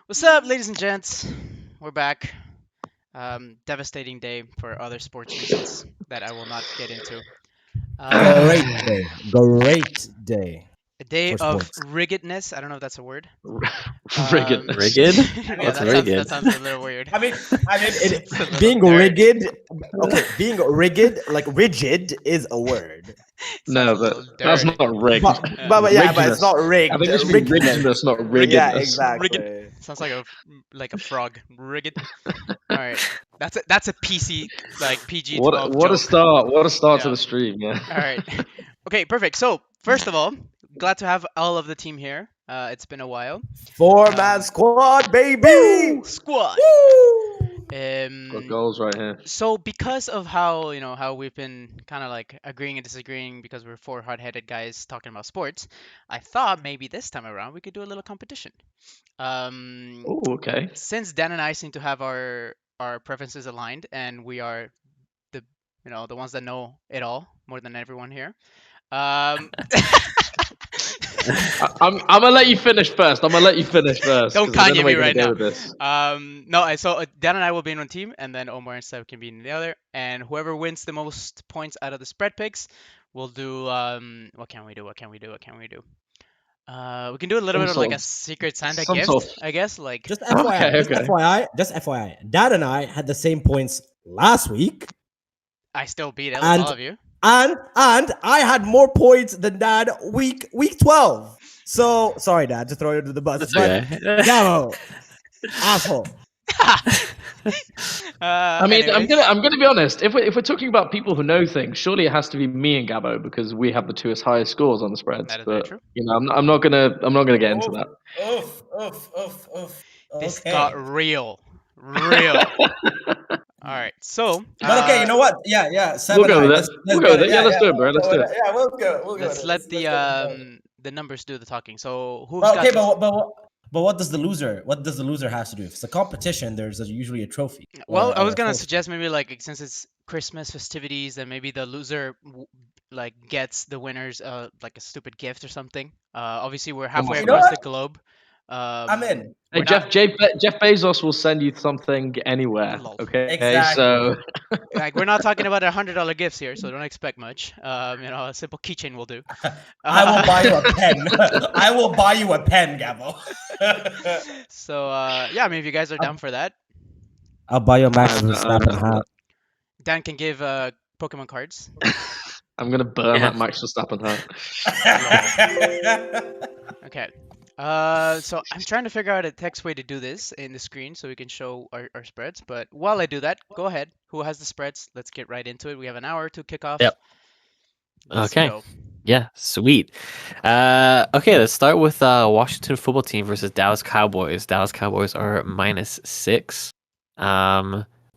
What's up, ladies and gents? We're back. Devastating day for other sports reasons that I will not get into. Great Um, day. Great day a day for of sports. riggedness. I don't know if that's a word. Riggedness. Rigid? I Yeah, mean, What's that it's, sounds rigid? that sounds a little weird. I mean, It's a little being dirty. rigid. Okay, being rigid, like rigid, is a word. It sounds No, a but little that's dirty. not rigged. Yeah. But yeah, but it's Riggedness. not I rigged. think it should be Riggedness. riggedness, not Rigged. Yeah, riggedness. Rigged. exactly. Sounds like a frog. Rigged. All right. That's a PC like PG-12 What a joke. start! What a start to Yeah. the stream, yeah. All right. Okay, perfect. So, first of all, glad to have all of the team here. It's been a while. Four-man squad, baby. Squad. Woo! Got Um, goals right here. so because of how we've been kind of like agreeing and disagreeing because we're four hard-headed guys talking about sports, I thought maybe this time around we could do a little competition. Um, Oh, okay. since Dan and I seem to have our preferences aligned, and we are the the ones that know it all more than everyone here. Um, I'm gonna let you finish first. I'm gonna let you finish first Don't because I don't know Kanye where me you're gonna right go now. with this. No, so Dan and I will be in one team, and then Omar and Seb can be in the other. And whoever wins the most points out of the spread picks, will do. What can we do? What can we do? What can we do? We can do a little Some bit of sort like a of, secret Santa some sort gift, of. I guess. Like, Just FYI, Okay, okay. just FYI. Dad and I had the same points last week, I still beat all and of you. and I had more points than Dad week 12. So sorry, Dad, to throw you under the bus, That's but okay. Gabo, asshole. I mean, Anyways, I'm gonna be honest. If we're talking about people who know things, surely it has to be me and Gabo because we have the two highest scores on the spreads. that is very But true. I'm not gonna get into that. Oof. This got Okay. real, real. All right, so But okay, you know what? Yeah, We'll seven go I. with it. Let's We'll go get with it. it. Yeah, let's Yeah, do it, bro. Let's do it. yeah. We'll go with let's it. let Let's get it going. the numbers do the talking. So who's Well, got okay, this? but what does the loser? What does the loser have to do? If it's a competition, there's usually a trophy Well, I or was a gonna trophy. suggest maybe like since it's Christmas festivities, then maybe the loser like gets the winners like a stupid gift or something. Obviously we're Oh my halfway You know god. across the what? globe. I'm Um, in. Hey, we're not Jeff Bezos will send you something anywhere. lol. Okay, Exactly. so Like we're not talking about $100 gifts here, so don't expect much. A simple keychain will do. I will buy you a Uh, pen. I will buy you a pen, Gabo. so yeah, I mean if you guys are down for that, I'll buy you a Max I'm Verstappen down for that. hat. Dan can give Pokemon cards. I'm gonna burn Yeah. that Max Verstappen hat. Okay. So I'm trying to figure out a text way to do this in the screen so we can show our spreads. But while I do that, go ahead. Who has the spreads? Let's get right into it. We have an hour to kick off. Yep. Let's Okay. go. Yeah, sweet. Okay, let's start with Washington football team versus Dallas Cowboys. Dallas Cowboys are -6,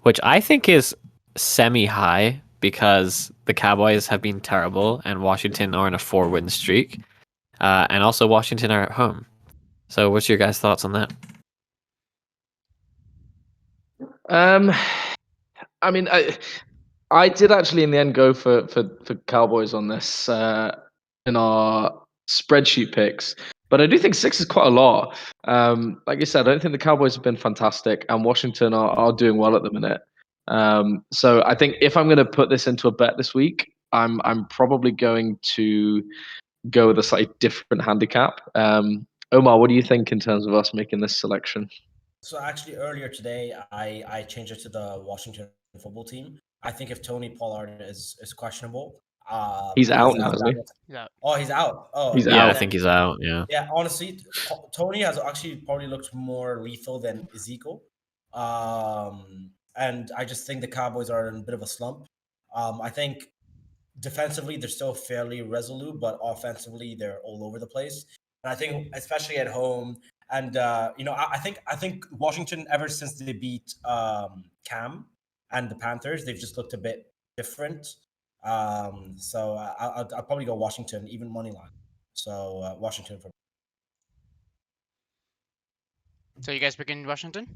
which I think is semi-high because the Cowboys have been terrible and Washington are on a 4-win streak. And also Washington are at home. So what's your guys' thoughts on that? Um, I mean, I did actually in the end go for Cowboys on this in our spreadsheet picks, but I do think 6 is quite a lot. Like you said, I don't think the Cowboys have been fantastic, and Washington are doing well at the minute. So I think if I'm going to put this into a bet this week, I'm probably going to go with a slightly different handicap. Omar, what do you think in terms of us making this selection? So actually, earlier today, I changed it to the Washington football team. I think if Tony Pollard is questionable, He's out now, isn't he? Yeah. oh, he's out. Oh, He's Yeah, I out. think he's out. Yeah. yeah. Honestly, Tony has actually probably looked more lethal than Ezekiel. And I just think the Cowboys are in a bit of a slump. I think defensively they're still fairly resolute, but offensively they're all over the place. And I think especially at home, and I think Washington ever since they beat Cam and the Panthers, they've just looked a bit different. So I'll probably go Washington, even money line. So Washington for So you guys picking Washington?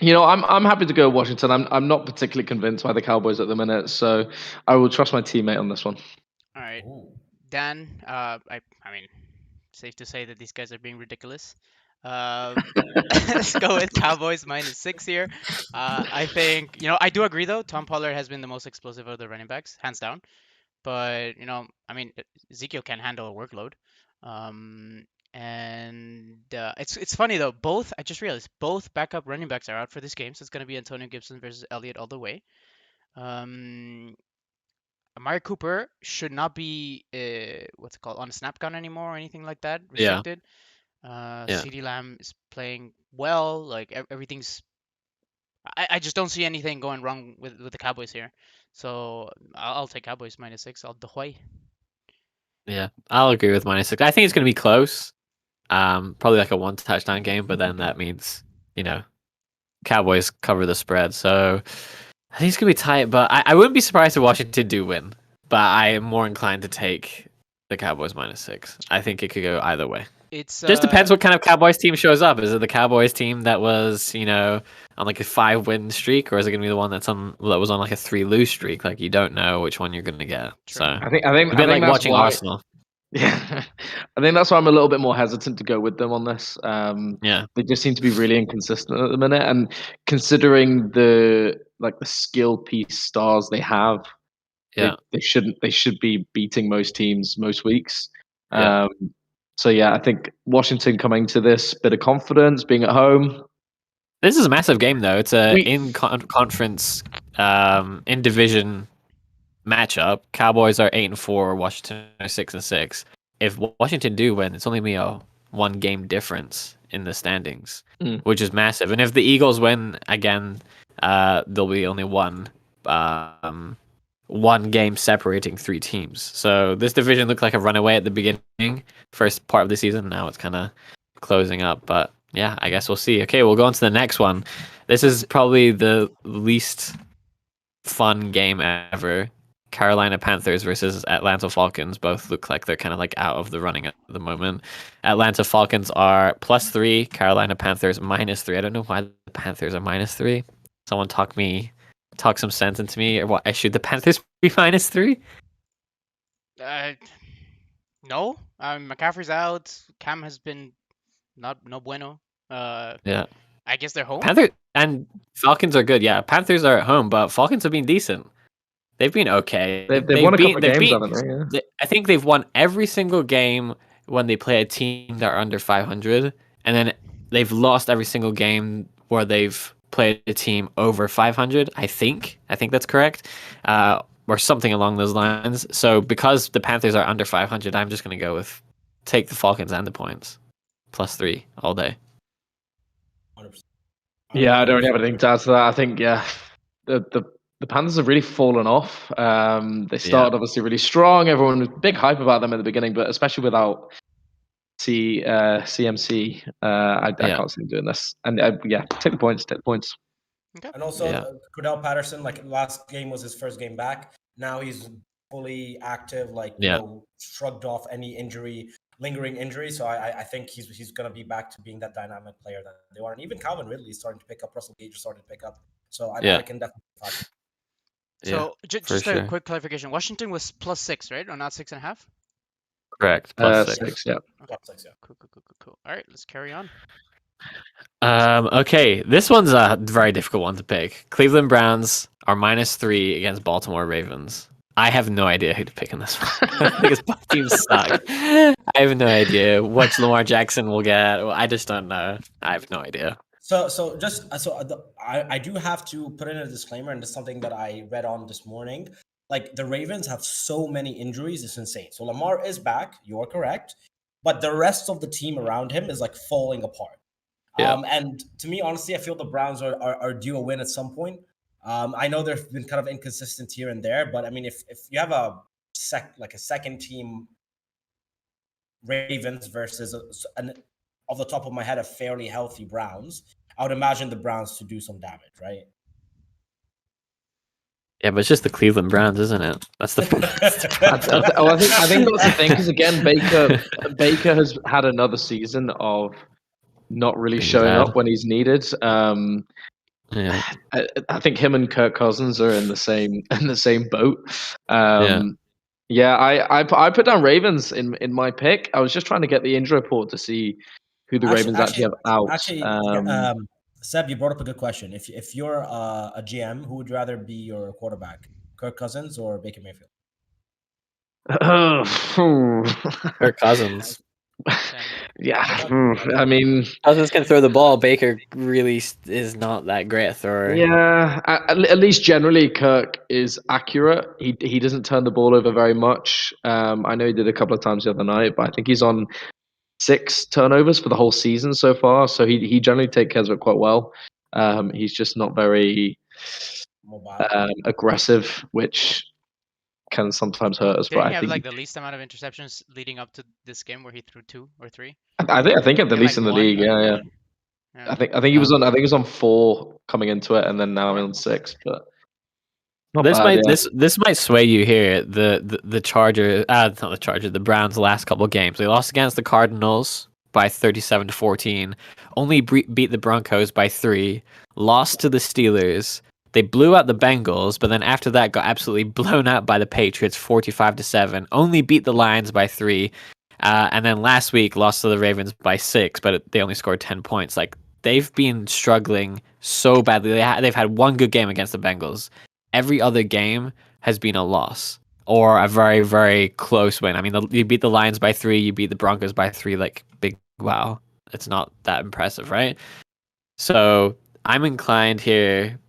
I'm happy to go Washington. I'm not particularly convinced by the Cowboys at the minute, so I will trust my teammate on this one. All right. Ooh. Dan, I mean, safe to say that these guys are being ridiculous. Let's go with Cowboys -6 here. I think, I do agree though. Tom Pollard has been the most explosive of the running backs, hands down. But, I mean, Ezekiel can handle a workload. And it's funny though. I just realized both backup running backs are out for this game, so it's gonna be Antonio Gibson versus Elliott all the way. Amari Cooper should not be what's it called, on a snap count anymore or anything like that, Yeah. restricted. Yeah. CeeDee Lamb is playing well. Like everything's. I just don't see anything going wrong with the Cowboys here. So I'll take Cowboys -6. I'll Dahoy. Yeah, I'll agree with -6. I think it's going to be close. Probably like a 1 touchdown game, but then that means, Cowboys cover the spread. So I think it's going to be tight, but I wouldn't be surprised if Washington do win. But I am more inclined to take the Cowboys -6. I think it could go either way. It's Just depends what kind of Cowboys team shows up. Is it the Cowboys team that was, on like a 5-win streak, or is it going to be the one that was on like a 3-lose streak? Like you don't know which one you're going to get. True. So I think a bit like that's watching why- Arsenal. Yeah, I think that's why I'm a little bit more hesitant to go with them on this. Yeah. They just seem to be really inconsistent at the minute, and considering the skill piece stars they have, Yeah. they should be beating most teams most weeks. Yeah. So yeah, I think Washington coming to this bit of confidence, being at home. This is a massive game though. It's a We- conference, in division matchup. Cowboys are 8-4. Washington are 6-6. If Washington do win, it's only be a 1-game difference in the standings, which is massive. And if the Eagles win again, there'll be only one game separating 3 teams. So this division looked like a runaway at the beginning, first part of the season. Now it's kind of closing up. But yeah, I guess we'll see. Okay, we'll go on to the next one. This is probably the least fun game ever. Carolina Panthers versus Atlanta Falcons. Both look like they're kind of like out of the running at the moment. Atlanta Falcons are +3. Carolina Panthers -3. I don't know why the Panthers are -3. Someone talk some sense into me. Or what? Should the Panthers be -3? No. McCaffrey's out. Cam has been no bueno. Yeah. I guess they're home. Panthers and Falcons are good. Yeah, Panthers are at home, but Falcons have been decent. They've been okay. They've won a couple of games, haven't they? Yeah. I think they've won every single game when they play a team that are under 500, and then they've lost every single game where they've played a team over 500. I think that's correct, or something along those lines. So because the Panthers are under 500, I'm just going to go with take the Falcons and the points +3 all day. 100%. Yeah, I don't really have anything to add to that. I think the Panthers have really fallen off. They started obviously really strong. Everyone was big hype about them at the beginning, but especially without CMC, I can't see them doing this. And take the points. Okay. And also, Cordell Patterson, like last game was his first game back. Now he's fully active, shrugged off any lingering injury. So I think he's going to be back to being that dynamic player that they are. And even Calvin Ridley is starting to pick up. Russell Gage is starting to pick up. So I can definitely find. So just a quick clarification. Washington was +6, right? Or not 6.5? Correct. +6. Yeah. Cool. All right, let's carry on. Okay, this one's a very difficult one to pick. Cleveland Browns are -3 against Baltimore Ravens. I have no idea who to pick in this one because both teams suck. I have no idea what Lamar Jackson will get. I just don't know. I have no idea. I do have to put in a disclaimer, and this is something that I read on this morning. Like the Ravens have so many injuries, it's insane. So Lamar is back, you're correct, but the rest of the team around him is like falling apart. Yeah. And to me, honestly, I feel the Browns are due a win at some point. I know they've been kind of inconsistent here and there, but I mean, if you have a second team Ravens versus off the top of my head, a fairly healthy Browns, I would imagine the Browns to do some damage, right? Yeah, but it's just the Cleveland Browns, isn't it? That's the. I think that's the thing, because again, Baker has had another season of not really showing up when he's needed. Yeah. I think him and Kirk Cousins are in the same boat. I put down Ravens in my pick. I was just trying to get the injury report to see who the Ravens actually have out. Seb, you brought up a good question. If you're a GM, who would you rather be your quarterback, Kirk Cousins or Baker Mayfield? Kirk Cousins. Yeah, I mean, Cousins can throw the ball. Baker really is not that great a thrower. Yeah, at least generally, Kirk is accurate. He doesn't turn the ball over very much. I know he did a couple of times the other night, but I think he's on 6 turnovers for the whole season so far. So he generally takes care of it quite well. He's just not very aggressive, which can sometimes hurt us. Didn't But he I have think like the least amount of interceptions leading up to this game, where he threw 2 or 3? I think at the Yeah, least like in the 1. league. Yeah. Yeah. I think he was on 4 coming into it, and then now on 6. But not This bad, might yeah. this might sway you here. The Charger, not the Charger, the Browns' last couple of games. They lost against the Cardinals by 37-14. Only beat the Broncos by 3. Lost to the Steelers. They blew out the Bengals, but then after that got absolutely blown out by the Patriots 45-7. Only beat the Lions by 3. And then last week lost to the Ravens by 6, but they only scored 10 points. Like, they've been struggling so badly. They've had one good game against the Bengals. Every other game has been a loss or a very, very close win. I mean, you beat the Lions by 3, you beat the Broncos by 3. Like, big wow. It's not that impressive, right? So I'm inclined here,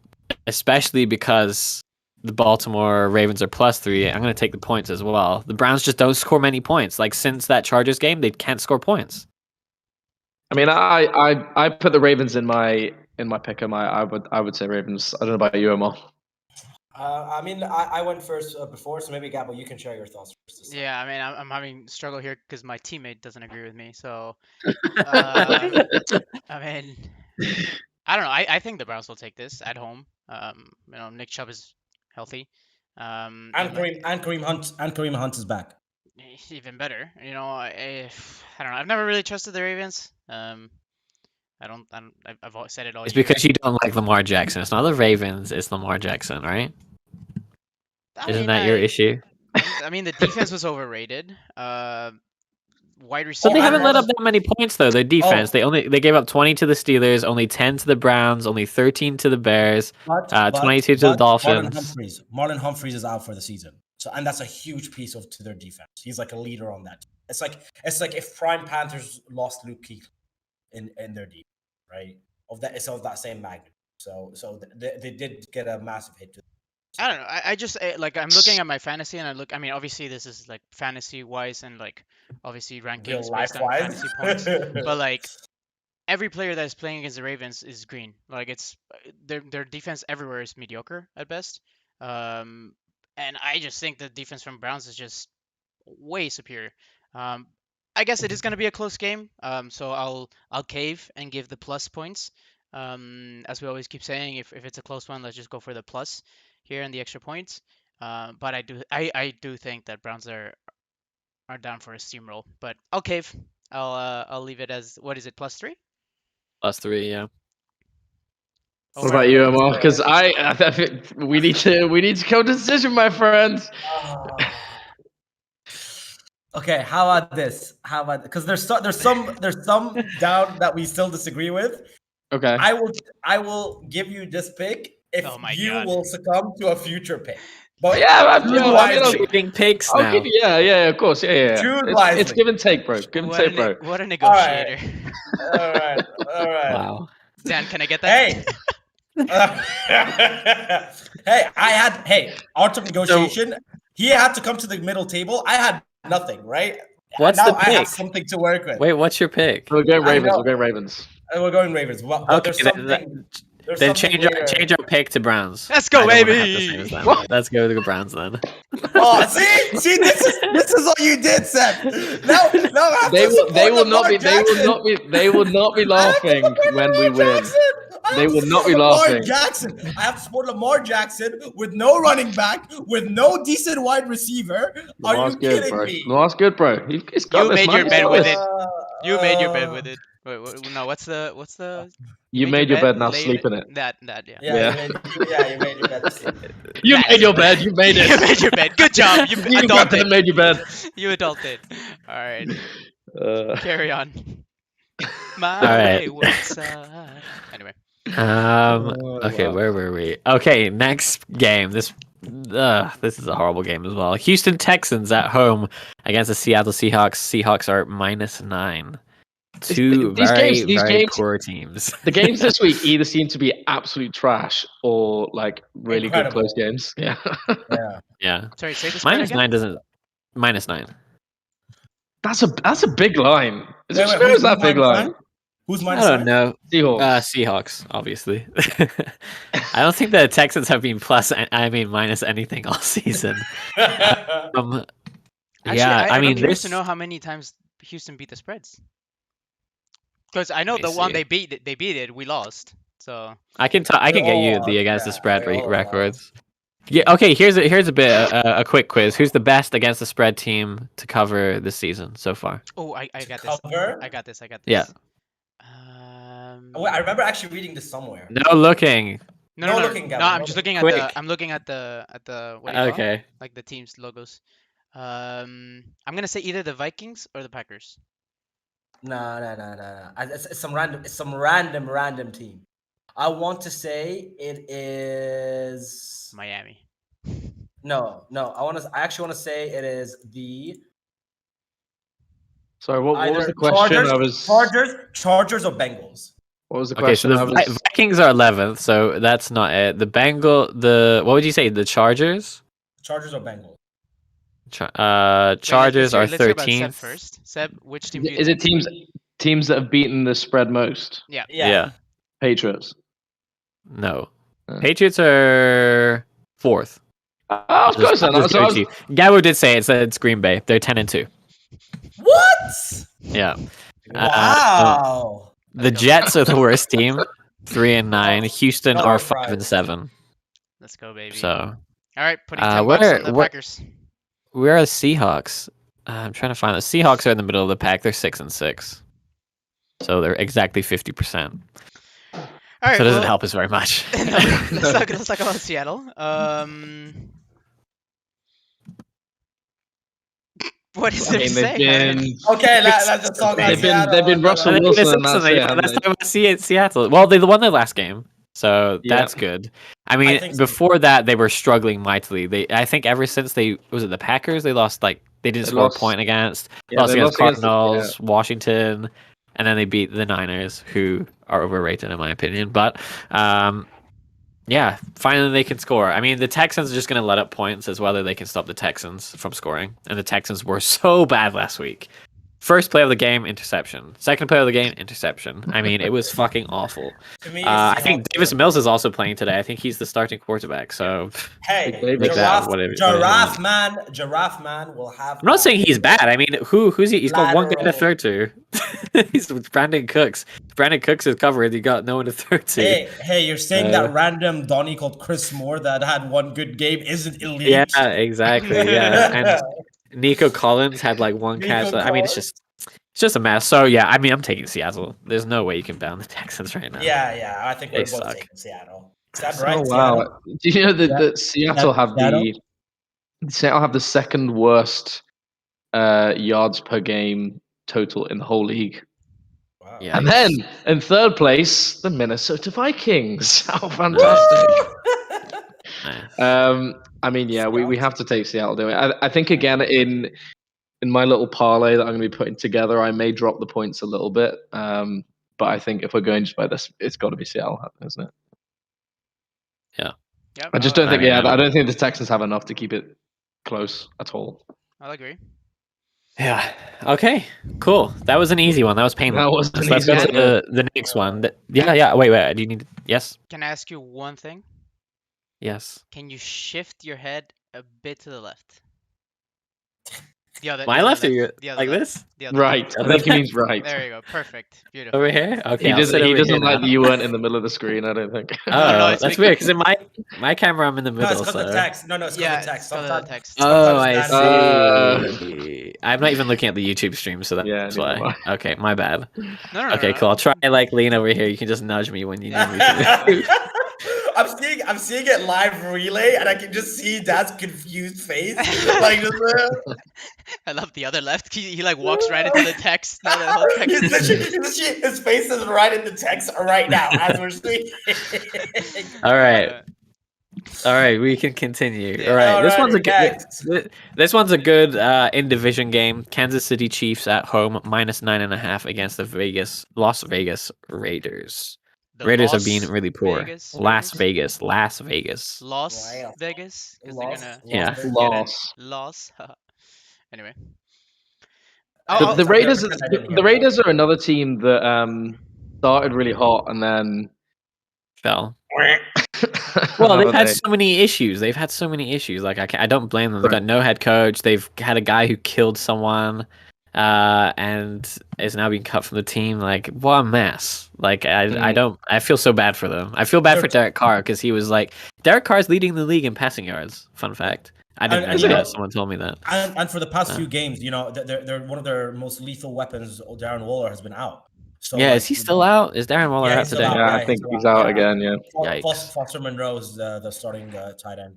especially because the Baltimore Ravens are +3. I'm going to take the points as well. The Browns just don't score many points. Like, since that Chargers game, they can't score points. I mean, I put the Ravens in my pick. I would say Ravens. I don't know about you, Omar. I mean, I went first before, so maybe Gabo, you can share your thoughts first. Yeah, I mean, I'm having struggle here because my teammate doesn't agree with me. So, I mean, I don't know. I think the Browns will take this at home. Nick Chubb is healthy. And Kareem Hunt is back. Even better. I don't know. I've never really trusted the Ravens. I've said it all It's year. because you don't like Lamar Jackson. It's not the Ravens, it's Lamar Jackson, right? Isn't that your issue? I mean, the defense was overrated. Wide So receiver. they haven't let up that many points though. Their defense, they gave up 20 to the Steelers, only 10 to the Browns, only 13 to the Bears, 22 to the Dolphins. Marlon Humphreys is out for the season, and that's a huge piece to their defense. He's like a leader on that. It's like if prime Panthers lost Luke Kuechly in their defense, right? Of that same magnitude. So they did get a massive hit to them. I don't know. I just like, I'm looking at my fantasy and I mean, obviously this is like fantasy wise and like obviously rankings based on fantasy points, but like every player that is playing against the Ravens is green. Like, it's their defense everywhere is mediocre at best. And I just think the defense from Browns is just way superior. I guess it is going to be a close game. So I'll cave and give the plus points. As we always keep saying, if it's a close one, let's just go for the plus here and the extra points. But I do think that Browns are down for a steamroll. But I'll cave. I'll leave it as, what is it, +3? +3, yeah. What about you, Omar? Because I think we need to come to a decision, my friends. Okay, how about this? Because there's some down that we still disagree with. Okay. I will give you this pick if you will succumb to a future pick. But Trading picks now. Yeah, of course. Yeah. It's give and take, bro. Give and take, bro. What a negotiator. All right. Wow. Dan, can I get that? Hey, art of negotiation. He had to come to the middle table. I had nothing, right? What's now the pick? I have something to work with. Wait, what's your pick? We're going Ravens. We're going Ravens. Well, okay, then change our pick to Browns. Let's go, baby. Let's go to the Browns then. Oh, see, this is what you did, Seth. Now they will not be laughing when we win. They will not be laughing. Jackson. I have to support Lamar Jackson with no running back, with no decent wide receiver. Are you kidding me? Lamar's good, bro. You made your bed with it. You made your bed with it. Wait, no, what's the? You made your bed, now sleep in it. That, yeah. You made your bed. You made your bed. You made it. You made your bed. Good job. You adulted. Made your bed. You adulted. All right. Carry on. My right. wayward side. Anyway. Okay, wow. where were we? Okay, next game. This is a horrible game as well. Houston Texans at home against the Seattle Seahawks. Seahawks are -9. Two These very, games, very poor teams. the games this week either seem to be absolute trash or like really good Incredible. close games. Yeah. Yeah. Yeah. Sorry, say the spread -9 again. doesn't. -9. That's a big line. Is Wait, it who's that big minus line? nine? Who's I minus don't nine? know. Seahawks. Seahawks, obviously. I don't think the Texans have been minus anything all season. Actually, Yeah, I I'm mean, curious this. to know how many times Houston beat the spreads. Because I know Let me the one see. they beat it, we lost. So I can get you all the are, against the yeah, spread they all are. records. Yeah. Okay. Here's a bit a quick quiz. Who's the best against the spread team to cover this season so far? I got this. Cover? I got this. Yeah. Wait, I remember actually reading this somewhere. No looking. No looking, Gavin, No, I'm no just looking. looking at Quick. I'm looking at the what do you call it? Okay. Like the team's logos. I'm gonna say either the Vikings or the Packers. No. It's some random team. I want to say it is Miami. no. I actually want to say it is the Sorry, what was either the question? Chargers or Bengals. What was the Okay. So question? the Vikings are 11th, so that's not it. The what would you say? The Chargers? Chargers or Bengals. Chargers are let's hear about Seb 13th. first. Seb, which team do you Is it think? teams that have beaten the spread most? Yeah. Patriots. No. Uh. Patriots are 4th. I was close then. Gabo did say it's Green Bay. They're 10-2. What? Yeah. Wow. The Jets are the worst team, 3-9. Houston No are surprise. 5-7. Let's go, baby. So All right, putting 10 bucks on the Packers. where are the Seahawks? I'm trying to find the Seahawks are in the middle of the pack. They're 6-6. So they're exactly 50%. All right, So it doesn't help us very much. let's talk about Seattle. What is there to say? Okay, let's just talk about Seattle. They've been Russell Wilson. And that's it, haven't Let's they? talk about Seattle. Well, they won their last game, so Yeah. that's good. I mean, think so. before that, they were struggling mightily. I think ever since was it the Packers? They lost they didn't score a point against. Lost against Cardinals, Washington, and then they beat the Niners, who are overrated in my opinion. But yeah, finally they can score. I mean, the Texans are just going to let up points as whether they can stop the Texans from scoring. And the Texans were so bad last week. First play of the game, interception. Second play of the game, interception. I mean, it was fucking awful. To me, I think Davis Mills is also playing today. I think he's the starting quarterback. So hey, Make that, Giraffe man will have. I'm not saying he's bad. I mean, who's he? He's got one guy to throw to. He's Brandon Cooks. Brandon Cooks is covered. He got no one to throw to. Hey, you're saying that random Donnie called Chris Moore that had one good game isn't elite? Yeah, exactly. Yeah, and Nico Collins had like one catch. I mean, it's just a mess. So yeah, I mean, I'm taking Seattle. There's no way you can ban the Texans right now. Yeah, I think we're They both suck. taking Seattle. Is that right? Oh wow! Seattle? Do you know that Seattle have Seattle have the second worst yards per game total in the whole league? Wow. Yeah. And then in third place, the Minnesota Vikings. How fantastic! I mean, yeah, we have to take Seattle. Do it. I think again in my little parlay that I'm going to be putting together, I may drop the points a little bit. But I think if we're going just by this, it's got to be Seattle, isn't it? Yep, I just don't think. mean, I don't think the Texans have enough to keep it close at all. I'll agree. Yeah. Okay. Cool. That was an easy one. That was painless. That was an Let's easy go to the next one. Yeah. Wait. Do you need? Yes. Can I ask you one thing? Yes. Can you shift your head a bit to the left? My left or your like left. this? The other Right. left. I think he means right. There you go. Perfect. Beautiful. Over here? Okay. He I'll doesn't. sit He over doesn't here like now. that you weren't in the middle of the screen. I don't think. Oh, no, it's that's because- weird because in my camera I'm in the No, middle. it's because So. the text. No, it's because Yeah, the text. it's 'cause of the Sometimes- text. Oh, sometimes I that- see. I'm not even looking at the YouTube stream, so that's Yeah, why. neither am Okay, my bad. No. Okay, cool. I'll try and lean over here. You can just nudge me when you need me to. I'm seeing it live relay, and I can just see Dad's confused face. Like, I love the other left. He like walks right into the text. Now the whole text he's is... literally, his face is right in the text right now as we're speaking. All right. All right, we can continue. Yeah. All right, this Alrighty, one's a good. next. This one's a good in division game. Kansas City Chiefs at home -9.5 against the Las Vegas Raiders. The Raiders are Las being really poor. Vegas Las Raiders? Las Vegas. Las Wow. Vegas, because Lost- they're gonna Yeah. Vegas. Loss. loss. Anyway, The I'll Raiders. pretend I didn't hear The that. Raiders are another team that started really hot and then Fell. Well, Well, they've had so many issues. They've had so many issues. Like I don't blame them. They've got no head coach. They've had a guy who killed someone, and is now being cut from the team. Like what a mess. Like I don't. I feel so bad for them. I feel bad for Derek Carr because he was like Derek Carr's leading the league in passing yards. Fun fact. I didn't And- know and- that. Someone told me that. And for the past few games, they're one of their most lethal weapons. Darren Waller has been out. So Yeah, like, is he still out? Is Darren Waller Yeah, out he's still today? out. Yeah, Yeah, I think he's he's out. out Yeah. again. Yeah. Yikes. Foster Monroe is the starting tight end.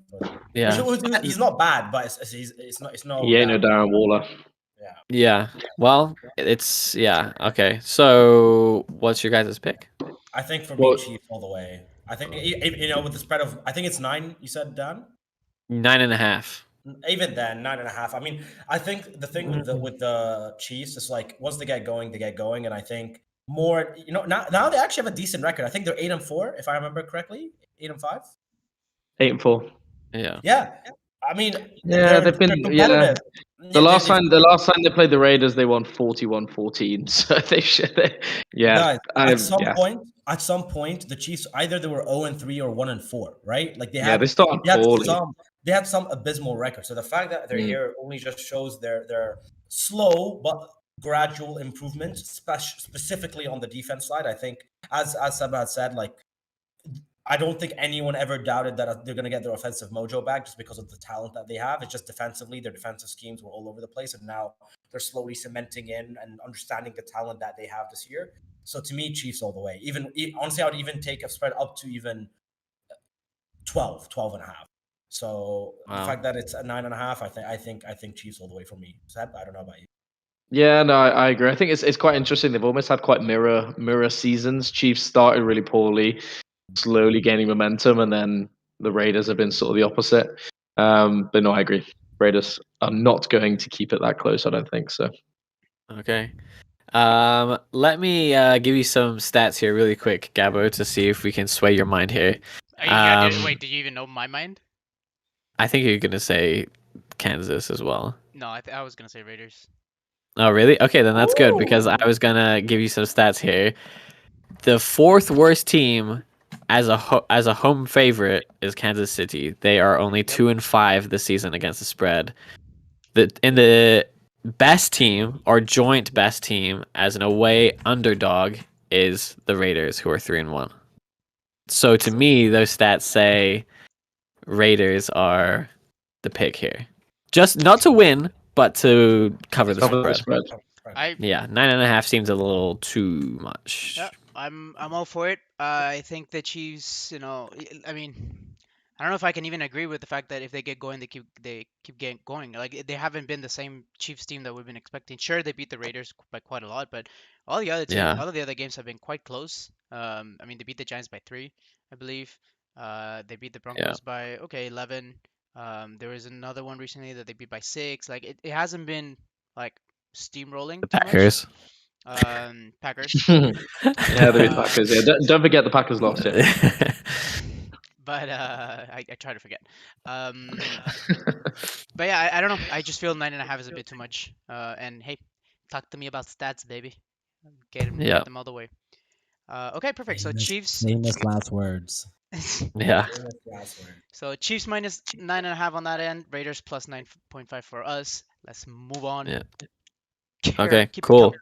Yeah. He's not bad, but it's no. He ain't no Darren Waller. Yeah. Well, it's okay. So, what's your guys' pick? I think for Well- me, Chiefs all the way. I think with the spread of, I think it's 9. You said, Dan. 9.5. Even then, 9.5. I mean, I think the thing with the Chiefs is like once they get going, and I think more. Now they actually have a decent record. I think they're 8-4, if I remember correctly. 8-5. 8-4. Yeah. Yeah, I mean, Yeah, they've been- they're competitive. The last time they played the Raiders, they won 41-14. So they should. Yeah. Guys, at some point, the Chiefs either they were 0-3 or 1-4, right? Like they Yeah, had they started poorly. they had some abysmal records. So the fact that they're here only just shows their slow but gradual improvement, specifically on the defense side. I think, as Seba had said, like I don't think anyone ever doubted that they're going to get their offensive mojo back just because of the talent that they have. It's just defensively, their defensive schemes were all over the place, and now they're slowly cementing in and understanding the talent that they have this year. So to me, Chiefs all the way. Honestly, I would even take a spread up to even 12 and a half. So Wow. the fact that it's at 9.5, I think Chiefs all the way for me. Seb, I don't know about you. Yeah, no, I agree. I think it's quite interesting. They've almost had quite mirror seasons. Chiefs started really poorly, slowly gaining momentum, and then the Raiders have been sort of the opposite. But no, I agree. Raiders are not going to keep it that close. I don't think so. Okay. Let me give you some stats here really quick, Gabo, to see if we can sway your mind here. Wait, did you even know my mind? I think you're gonna say Kansas as well. No, I was gonna say Raiders. Oh, really? Okay, then that's good because I was gonna give you some stats here. The fourth worst team as a home favorite is Kansas City. They are only 2-5 this season against the spread. In the best team or joint best team as an away underdog is the Raiders, who are 3-1. So to me, those stats say Raiders are the pick here. Just not to win, but to cover the spread. Yeah, 9.5 seems a little too much. Yeah, I'm all for it. I think the Chiefs, I mean, I don't know if I can even agree with the fact that if they get going, they keep getting going. Like they haven't been the same Chiefs team that we've been expecting. Sure, they beat the Raiders by quite a lot, but all of the other games have been quite close. I mean, they beat the Giants by 3, I believe. They beat the Broncos by 11. There was another one recently that they beat by 6. Like it hasn't been like steamrolling. The Packers. Packers. Yeah, the Packers. Yeah, don't forget the Packers lost. Yeah. But I try to forget. But yeah, I don't know. I just feel 9.5 is a bit too much. And hey, talk to me about stats, baby. Get them all the way. Okay, perfect. So Chiefs. Famous last words. Yeah. So Chiefs minus 9.5 on that end. Raiders plus 9.5 for us. Let's move on. Yeah. Keep Okay, it cool. coming.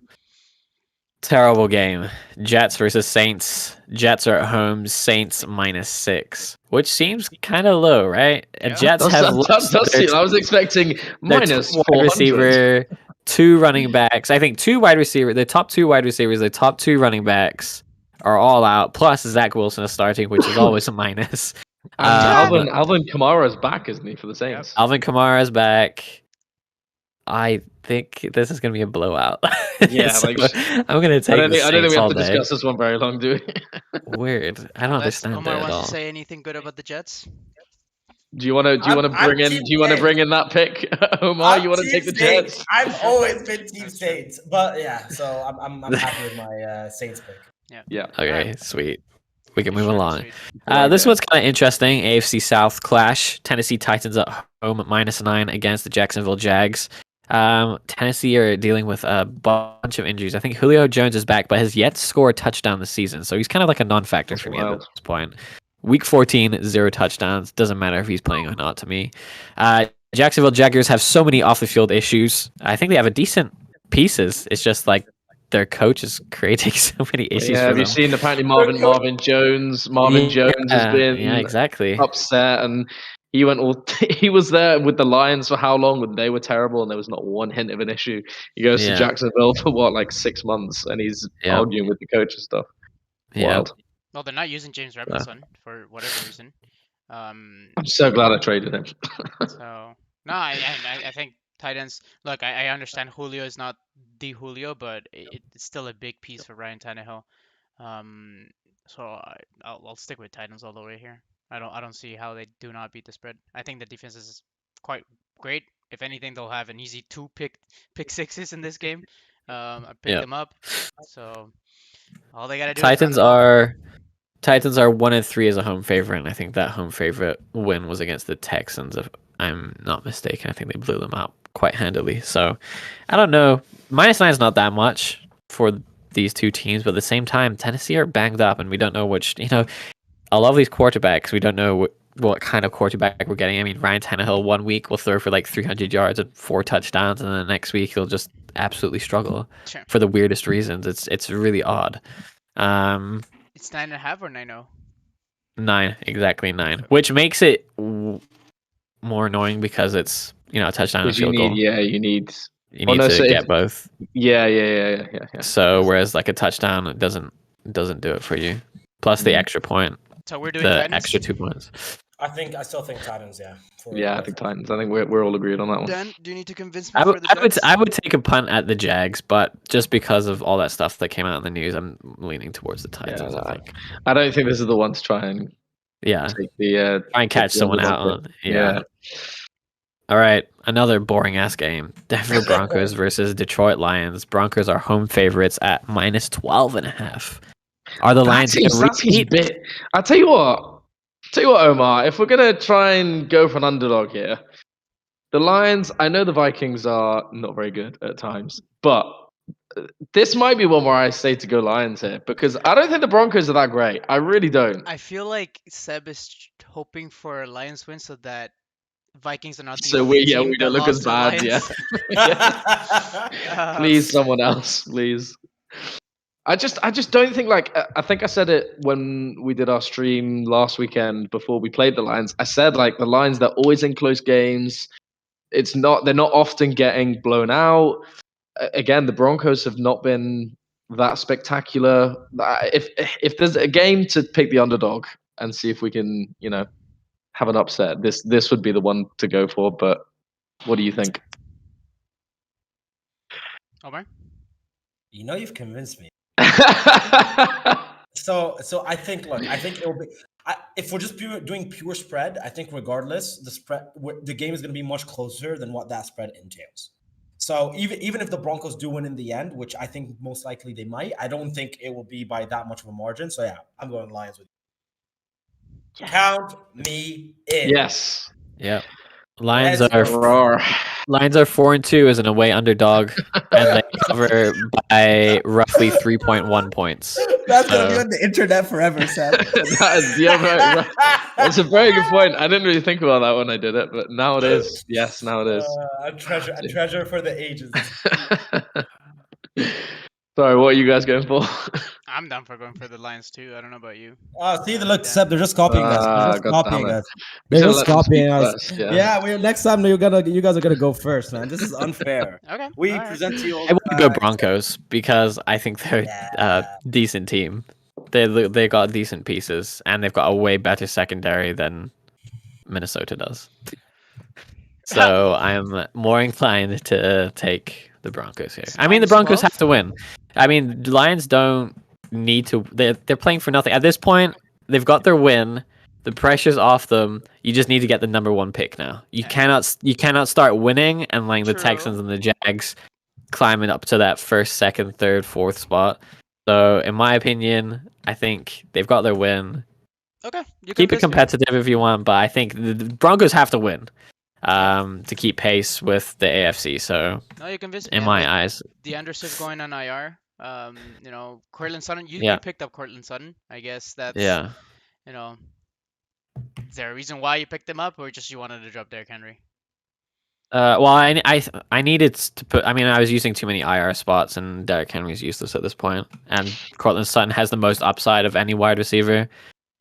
Terrible game. Jets versus Saints. Jets are at home. Saints -6, which seems kind of low, right? Yeah. Jets have lost I was expecting their minus top 400. wide receiver, 2 running backs. I think 2 wide receiver. The top 2 wide receivers, the top 2 running backs are all out. Plus Zach Wilson is starting, which is always a minus. And Alvin Kamara's back, isn't he, for the Saints? Alvin Kamara's back. I think this is gonna be a blowout. Yeah, So, like I'm gonna take. I don't think we have to day. discuss this one very long, do we? Weird. I don't Unless understand Omar it at wants all. to say anything good about the Jets. Do you want to bring in that pick, Omar? You want to take the Jets? I've always been Team Saints, but yeah. So I'm happy with my Saints pick. Yeah. Okay, sweet. We can move Short and along. sweet. This one's kind of interesting. AFC South clash. Tennessee Titans at home at -9 against the Jacksonville Jags. Tennessee are dealing with a bunch of injuries. I think Julio Jones is back, but has yet to score a touchdown this season. So he's kind of like a non-factor for me at this point. Week 14, 0 touchdowns. Doesn't matter if he's playing or not to me. Jacksonville Jaguars have so many off-the-field issues. I think they have a decent pieces. It's just like their coach is creating so many issues. Yeah, for have you them. seen apparently Marvin Jones? Marvin Jones has been exactly upset, and he went all. He was there with the Lions for how long? When they were terrible, and there was not one hint of an issue. He goes to Jacksonville for what, like 6 months, and he's arguing with the coach and stuff. Wild. Well, they're not using James Robinson for whatever reason. I'm so glad I traded him. So no, I think Titans. Look, I understand Julio is not the Julio, but it's still a big piece for Ryan Tannehill. So I'll stick with Titans all the way here. I don't see how they do not beat the spread. I think the defense is quite great. If anything, they'll have an easy 2 pick sixes in this game. I picked them up. So all they gotta do. Titans are 1-3 as a home favorite, and I think that home favorite win was against the Texans. If I'm not mistaken, I think they blew them out quite handily. So I don't know. -9 is not that much for these two teams, but at the same time, Tennessee are banged up, and we don't know which. I love these quarterbacks. We don't know what kind of quarterback we're getting. I mean, Ryan Tannehill 1 week will throw for like 300 yards and 4 touchdowns, and then the next week he'll just absolutely struggle for the weirdest reasons. It's really odd. It's 9.5 or 9.0? 9, exactly 9, which makes it more annoying because it's a touchdown and field goal. You need to get both. Yeah. So whereas like a touchdown, it doesn't do it for you. Plus the extra point. So we're doing the Titans? extra 2 points. I still think Titans. Yeah, I think Titans. I think we're all agreed on that one. Dan, do you need to convince me for the Jets? I would take a punt at the Jags, but just because of all that stuff that came out in the news, I'm leaning towards the Titans. I think. I don't think this is the one to try and take the try and catch someone out on. Yeah. All right, another boring ass game. Denver Broncos versus Detroit Lions. Broncos are home favorites at -12.5. Are the Lions going to repeat? I'll tell you what, Omar. If we're gonna try and go for an underdog here, the Lions. I know the Vikings are not very good at times, but this might be one where I say to go Lions here because I don't think the Broncos are that great. I really don't. I feel like Seb is hoping for a Lions win so that Vikings are not the so only we team don't look as bad. Please, someone else, please. I just don't think I think I said it when we did our stream last weekend before we played the Lions. I said the Lions, they're always in close games. They're not often getting blown out. Again, the Broncos have not been that spectacular. If there's a game to pick the underdog and see if we can, have an upset, this would be the one to go for. But what do you think? Omar? You've convinced me. So I think it will be. If we're just doing pure spread, I think regardless, the game is going to be much closer than what that spread entails. So even if the Broncos do win in the end, which I think most likely they might, I don't think it will be by that much of a margin. So yeah, I'm going Lions with you. Count me in. Yes. Yeah. Lions are 4-2 as an away underdog, and they cover by roughly 3.1 points. That's gonna be on the internet forever, Sam. That's a very good point. I didn't really think about that when I did it, but now it is. Yes, now it is. A treasure for the ages. Sorry, what are you guys going for? I'm down for going for the Lions too. I don't know about you. Look, Seb, they're just copying us. They're just copying us. Yeah, next time you guys are gonna go first, man. This is unfair. Okay. We present to you. I would go Broncos because I think they're a decent team. They got decent pieces, and they've got a way better secondary than Minnesota does. So I'm more inclined to take the Broncos here. I mean, the Broncos have to win. I mean, the Lions don't need to. They're playing for nothing at this point. They've got their win. The pressure's off them. You just need to get the number 1 pick now. You cannot start winning and like the Texans and the Jags climbing up to that first, second, third, fourth spot. So in my opinion, I think they've got their win. Okay, keep it competitive if you want, but I think the Broncos have to win to keep pace with the AFC. So no, you convinced me. In my eyes, DeAnderson going on IR. You know, Cortland Sutton. You picked up Cortland Sutton. I guess that's you know. Is there a reason why you picked him up, or just you wanted to drop Derrick Henry? Well, I needed to put. I mean, I was using too many IR spots, and Derrick Henry's useless at this point. And Cortland Sutton has the most upside of any wide receiver.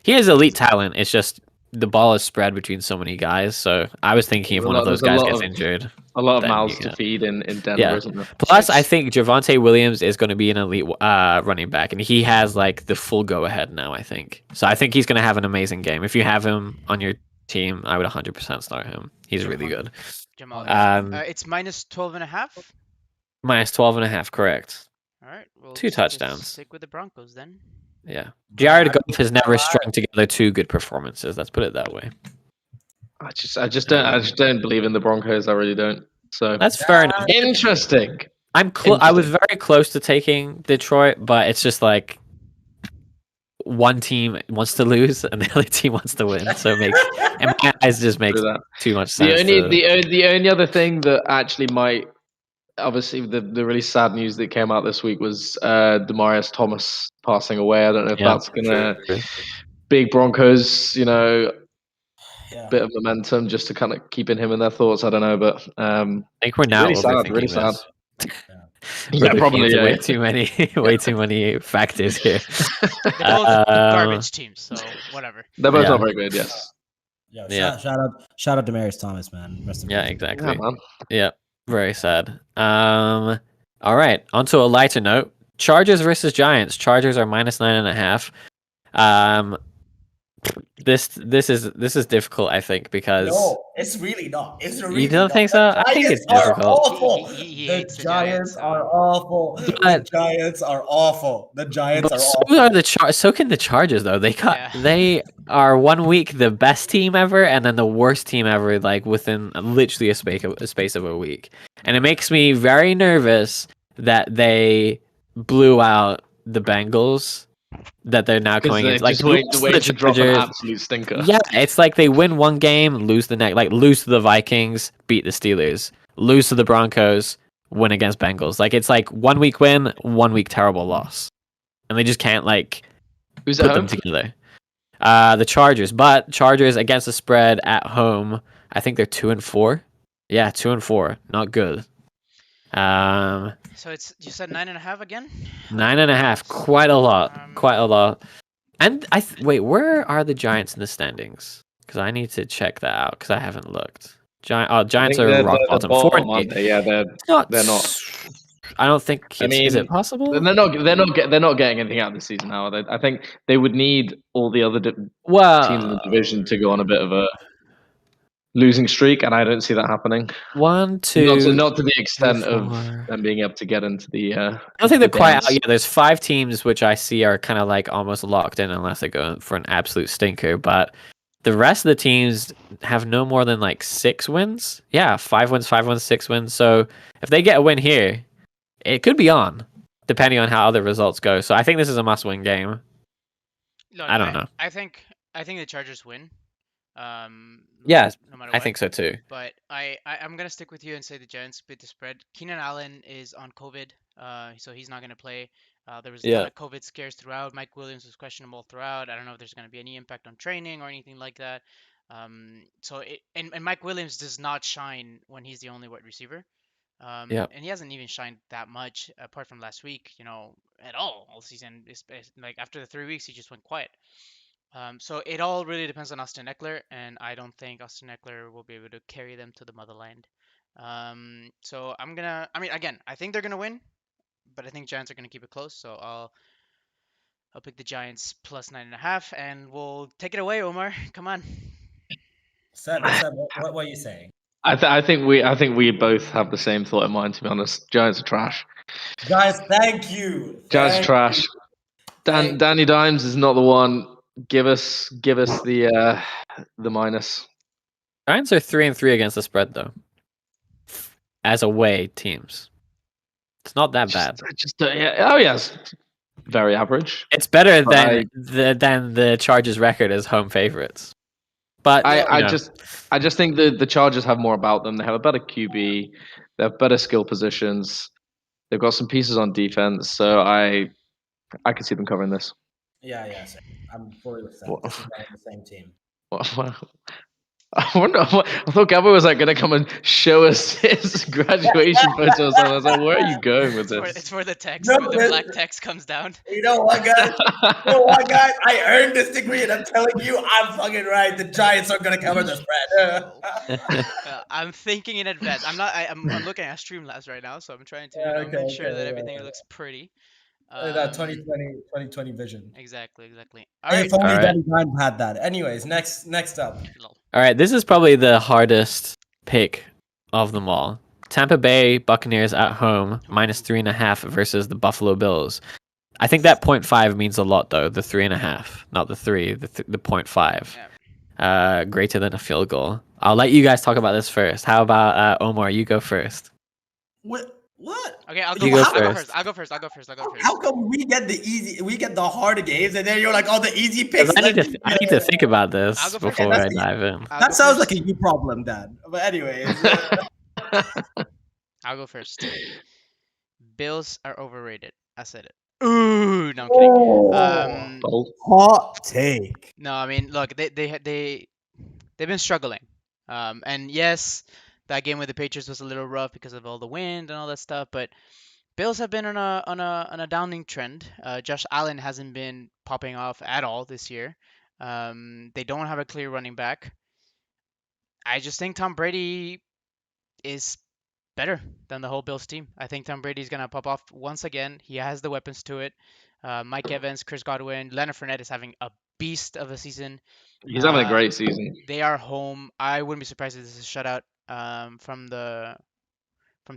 He has elite talent. It's just the ball is spread between so many guys. So I was thinking if one of those guys gets injured, a lot of mouths to feed in Denver, isn't there? Plus, I think Javonte Williams is going to be an elite running back, and he has like the full go ahead now. I think so. I think he's going to have an amazing game. If you have him on your team, I would 100% start him. He's really good. Jamal, it's minus 12.5. Minus 12.5, correct. All right, we'll 2 touchdowns. Stick with the Broncos then. Yeah, Jared Goff has never strung together 2 good performances. Let's put it that way. I just don't believe in the Broncos. I really don't. So that's fair enough. Interesting. I was very close to taking Detroit, but it's just like one team wants to lose and the other team wants to win. So it makes, in my eyes, just makes too much sense. The only other thing that actually might, obviously, the really sad news that came out this week was Demaryius Thomas passing away. I don't know if that's gonna big Broncos, bit of momentum just to kind of keeping him in their thoughts. I don't know, but I think we're now really sad. Yeah, probably way too many factors here. They're both garbage teams, so whatever. They're both not very good. Yes. Shout out Demaryius Thomas, man. Rest in peace. Exactly. Yeah, very sad. All right, onto a lighter note. Chargers versus Giants. Chargers are minus 9.5. This is difficult, I think, because no, it's really not. You don't think so? I think it's difficult. Awful. The Giants are awful. The Giants are awful. The Giants are awful. So can the Chargers, though. They are 1 week the best team ever, and then the worst team ever, like within literally a space of a week. And it makes me very nervous that they blew out the Bengals. That they're now going into like to drop an absolute stinker. Yeah, it's like they win one game, lose the next, like lose to the Vikings, beat the Steelers, lose to the Broncos, win against Bengals. Like it's like 1 week win, 1 week terrible loss, and they just can't like put them together. The Chargers, but Chargers against the spread at home, I think they're 2-4. Yeah, 2-4, not good. So you said 9.5 again? 9.5, quite a lot. And wait, where are the Giants in the standings? Because I need to check that out because I haven't looked. Giants are rock bottom. 4-8. Yeah, they're not. I don't think. Is it possible? They're not getting anything out of this season now. I think they would need all the other teams in the division to go on a bit of a losing streak, and I don't see that happening. 1, 2, not to the extent of them being able to get into the. I don't think they're quite out yet. There's 5 teams which I see are kind of like almost locked in unless they go for an absolute stinker. But the rest of the teams have no more than like 6 wins. Yeah, 5 wins, 6 wins. So if they get a win here, it could be on, depending on how other results go. So I think this is a must-win game. Look, I don't know. I think the Chargers win. Yeah, no matter what. I think so too. But I'm gonna stick with you and say the Giants beat the spread. Keenan Allen is on COVID, so he's not gonna play. There was a lot of COVID scares throughout. Mike Williams was questionable throughout. I don't know if there's gonna be any impact on training or anything like that. And Mike Williams does not shine when he's the only wide receiver. And he hasn't even shined that much apart from last week, at all season. It's like after the 3 weeks, he just went quiet. So it all really depends on Austin Eckler, and I don't think Austin Eckler will be able to carry them to the motherland. So I think they're gonna win, but I think Giants are gonna keep it close. So I'll pick the Giants plus 9.5, and we'll take it away, Omar. Come on. Seb, what are you saying? I think we both have the same thought in mind. To be honest, Giants are trash. Guys, thank you. Giants are trash. Danny Dimes is not the one. Give us the minus. Giants are 3-3 against the spread though. As away teams, it's not that bad. Yes, very average. It's better than the Chargers' record as home favorites. But I just think the Chargers have more about them. They have a better QB. They have better skill positions. They've got some pieces on defense, so I can see them covering this. Yeah. I'm fully with that. This is not the same team. I thought Gabby was going to come and show us his graduation photos. I was like, where are you going with this? It's for the text. No, the black text comes down. You know what, guys? I earned this degree, and I'm telling you, I'm fucking right. The Giants are going to cover the spread. I'm thinking in advance. I'm looking at Streamlabs right now, so I'm trying to make sure that everything looks pretty. That 2020 vision. Exactly. If only Danny Dimes had that. Anyways, next up. All right, this is probably the hardest pick of them all. Tampa Bay Buccaneers at home, -3.5 versus the Buffalo Bills. I think that 0.5 means a lot, though. The 3.5, not the 3, the 0.5. Yeah. Greater than a field goal. I'll let you guys talk about this first. How about Omar? You go first. What? Okay, I'll go first. How come we get the hard games, and then you're like, oh, the easy picks? I need to think about this before I dive in. That sounds like a you problem, Dad. But anyways, I'll go first. Bills are overrated. I said it. Ooh, no, I'm kidding. Hot take. No, I mean, look, they've been struggling. And yes, that game with the Patriots was a little rough because of all the wind and all that stuff, but Bills have been on a downing trend. Josh Allen hasn't been popping off at all this year. They don't have a clear running back. I just think Tom Brady is better than the whole Bills team. I think Tom Brady's gonna pop off once again. He has the weapons to it. Mike Evans, Chris Godwin, Leonard Fournette is having a beast of a season. He's having a great season. They are home. I wouldn't be surprised if this is a shutout from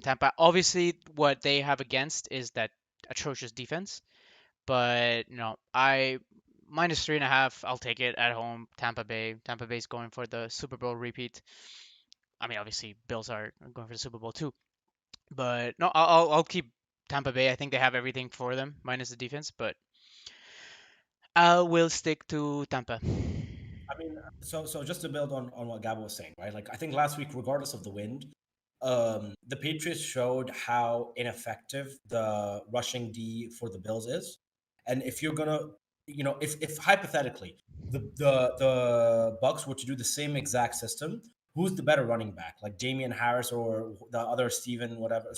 Tampa. Obviously, what they have against is that atrocious defense. But no, -3.5. I'll take it at home. Tampa Bay. Tampa Bay's going for the Super Bowl repeat. I mean, obviously, Bills are going for the Super Bowl too. But no, I'll keep Tampa Bay. I think they have everything for them, minus the defense. But I will stick to Tampa. I mean, so just to build on what Gabo was saying, right? Like, I think last week, regardless of the wind, the Patriots showed how ineffective the rushing D for the Bills is. And if you're gonna, if hypothetically the Bucks were to do the same exact system, who's the better running back, like Damian Harris or the other Steven, whatever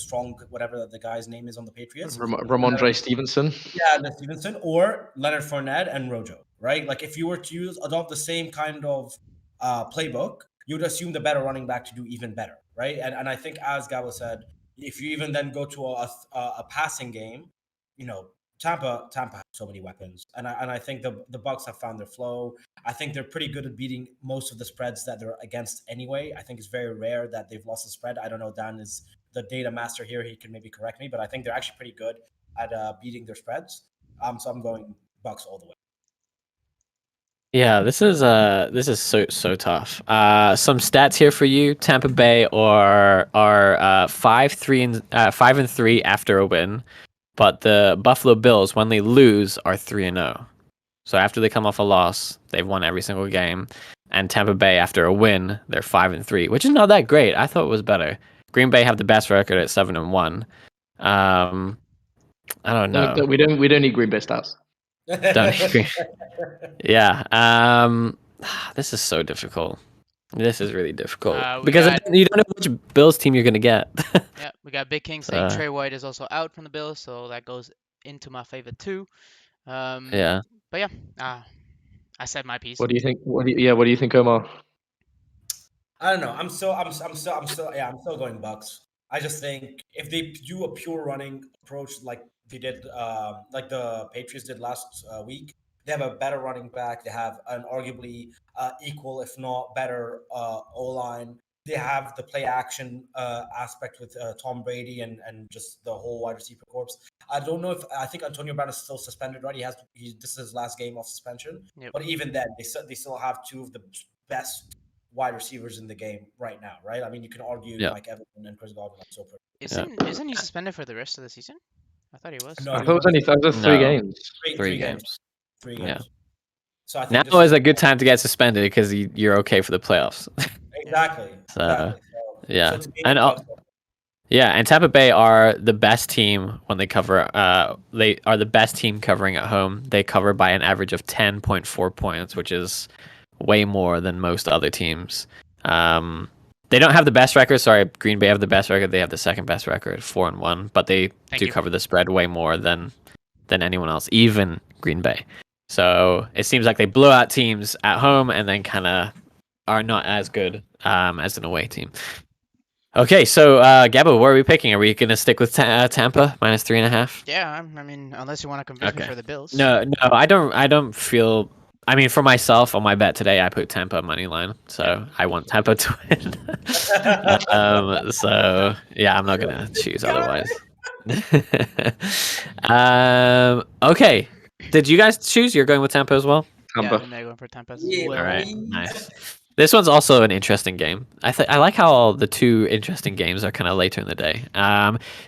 the guy's name is on the Patriots? Ramondre Stevenson. Yeah, the Stevenson, or Leonard Fournette and Rojo, right? Like, if you were to adopt the same kind of playbook, you would assume the better running back to do even better, right? And I think, as Gabo said, if you even then go to a passing game, Tampa has so many weapons, and I think the Bucks have found their flow. I think they're pretty good at beating most of the spreads that they're against anyway. I think it's very rare that they've lost a spread. I don't know, Dan is the data master here; he can maybe correct me, but I think they're actually pretty good at beating their spreads. So I'm going Bucks all the way. Yeah, this is so tough. Some stats here for you. Tampa Bay are 5-3 after a win. But the Buffalo Bills, when they lose, are 3-0. So after they come off a loss, they've won every single game. And Tampa Bay, after a win, they're 5-3, which is not that great. I thought it was better. Green Bay have the best record at 7-1. I don't know. We don't need Green Bay stats. Don't need Green. Yeah. This is so difficult. This is really difficult because you don't know which Bills team you're gonna get. Yeah, we got Big King saying Trey White is also out from the Bills, so that goes into my favor too. Yeah. But yeah, I said my piece. What do you think? What do you think, Omar? I don't know. I'm still going Bucks. I just think if they do a pure running approach like they did like the Patriots did last week. They have a better running back. They have an arguably equal, if not better, O-line. They have the play action aspect with Tom Brady and just the whole wide receiver corps. I don't know if I think Antonio Brown is still suspended, right? This is his last game of suspension. Yep. But even then, they still have two of the best wide receivers in the game right now, right? I mean, you can argue Mike Evans and Chris Godwin are so pretty. Isn't he suspended for the rest of the season? I thought he was. No, I thought it was only 3 games. Three games. 3 games. Yeah. So I think now is a good time to get suspended because you're okay for the playoffs. Exactly. So, yeah. So to me, And Tampa Bay are the best team when they cover. They are the best team covering at home. They cover by an average of 10.4 points, which is way more than most other teams. They don't have the best record. Sorry, Green Bay have the best record. They have the second best record, 4-1. But they cover the spread way more than anyone else, even Green Bay. So it seems like they blow out teams at home and then kind of are not as good as an away team. Okay, so Gabo, what are we picking? Are we going to stick with Tampa minus 3.5? Yeah, I mean, unless you want to convince me for the Bills. No, I don't feel. I mean, for myself on my bet today, I put Tampa money line, so I want Tampa to win. So yeah, I'm not gonna choose otherwise. Okay. Did you guys choose? You're going with Tampa as well? Tampa. Yeah, I'm going for Tampa. Yeah. All right, nice. This one's also an interesting game. I like how the two interesting games are kind of later in the day.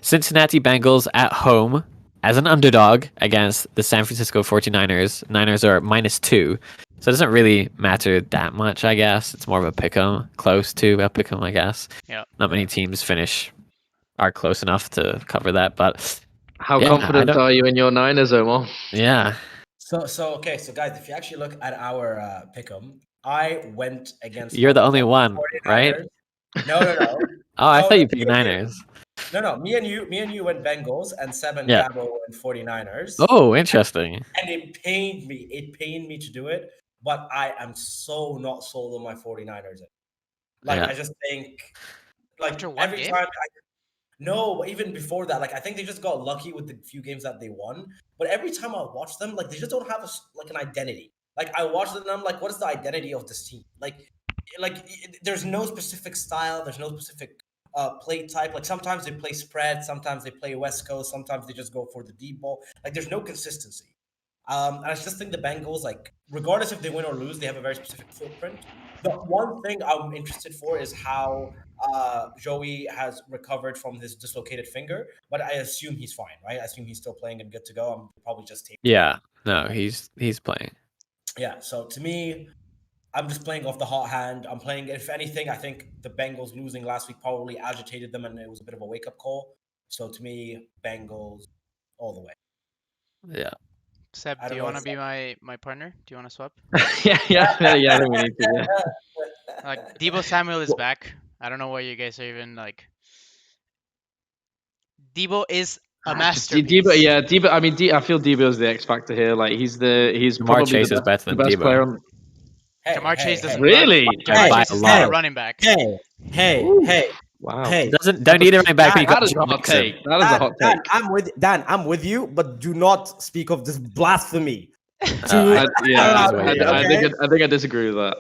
Cincinnati Bengals at home as an underdog against the San Francisco 49ers. Niners are -2. So it doesn't really matter that much, I guess. It's more of a pick'em, close to a pick'em, I guess. Yeah. Not many teams are close enough to cover that, but how confident are you in your Niners, Omar? Yeah. So guys, if you actually look at our pick'em, I went against. You're the only one, right? No. Oh, I thought you picked Niners. No. Me and you went Bengals, and Gabo went 49ers. Oh, interesting. And it pained me to do it, but I am so not sold on my 49ers. I just think every time but even before that, I think they just got lucky with the few games that they won. But every time I watch them, they just don't have an identity. I watch them and I'm like, what is the identity of this team? There's no specific style. There's no specific play type. Sometimes they play spread. Sometimes they play West Coast. Sometimes they just go for the deep ball. There's no consistency. And I just think the Bengals, regardless if they win or lose, they have a very specific footprint. The one thing I'm interested for is how Joey has recovered from his dislocated finger, but I assume he's fine, right? I assume he's still playing and good to go. I'm probably just taping. Yeah, no, he's playing. Yeah, so to me, I'm just playing off the hot hand. I'm playing, if anything, I think the Bengals losing last week probably agitated them and it was a bit of a wake-up call. So to me, Bengals all the way. Yeah. Seb, do you want to be my partner? Do you want to swap? yeah, I think we need to. Yeah. Deebo Samuel is back. I don't know why you guys are even Deebo is a masterpiece. Deebo. I mean, I feel Deebo's the X factor here. He's Jamar Chase is better than Deebo. Jamar Chase doesn't really. Chase is not a running back. Hey. Wow. Hey, don't need a running back. That is a hot take. That is a hot take. I'm with you, but do not speak of this blasphemy. I think I disagree with that.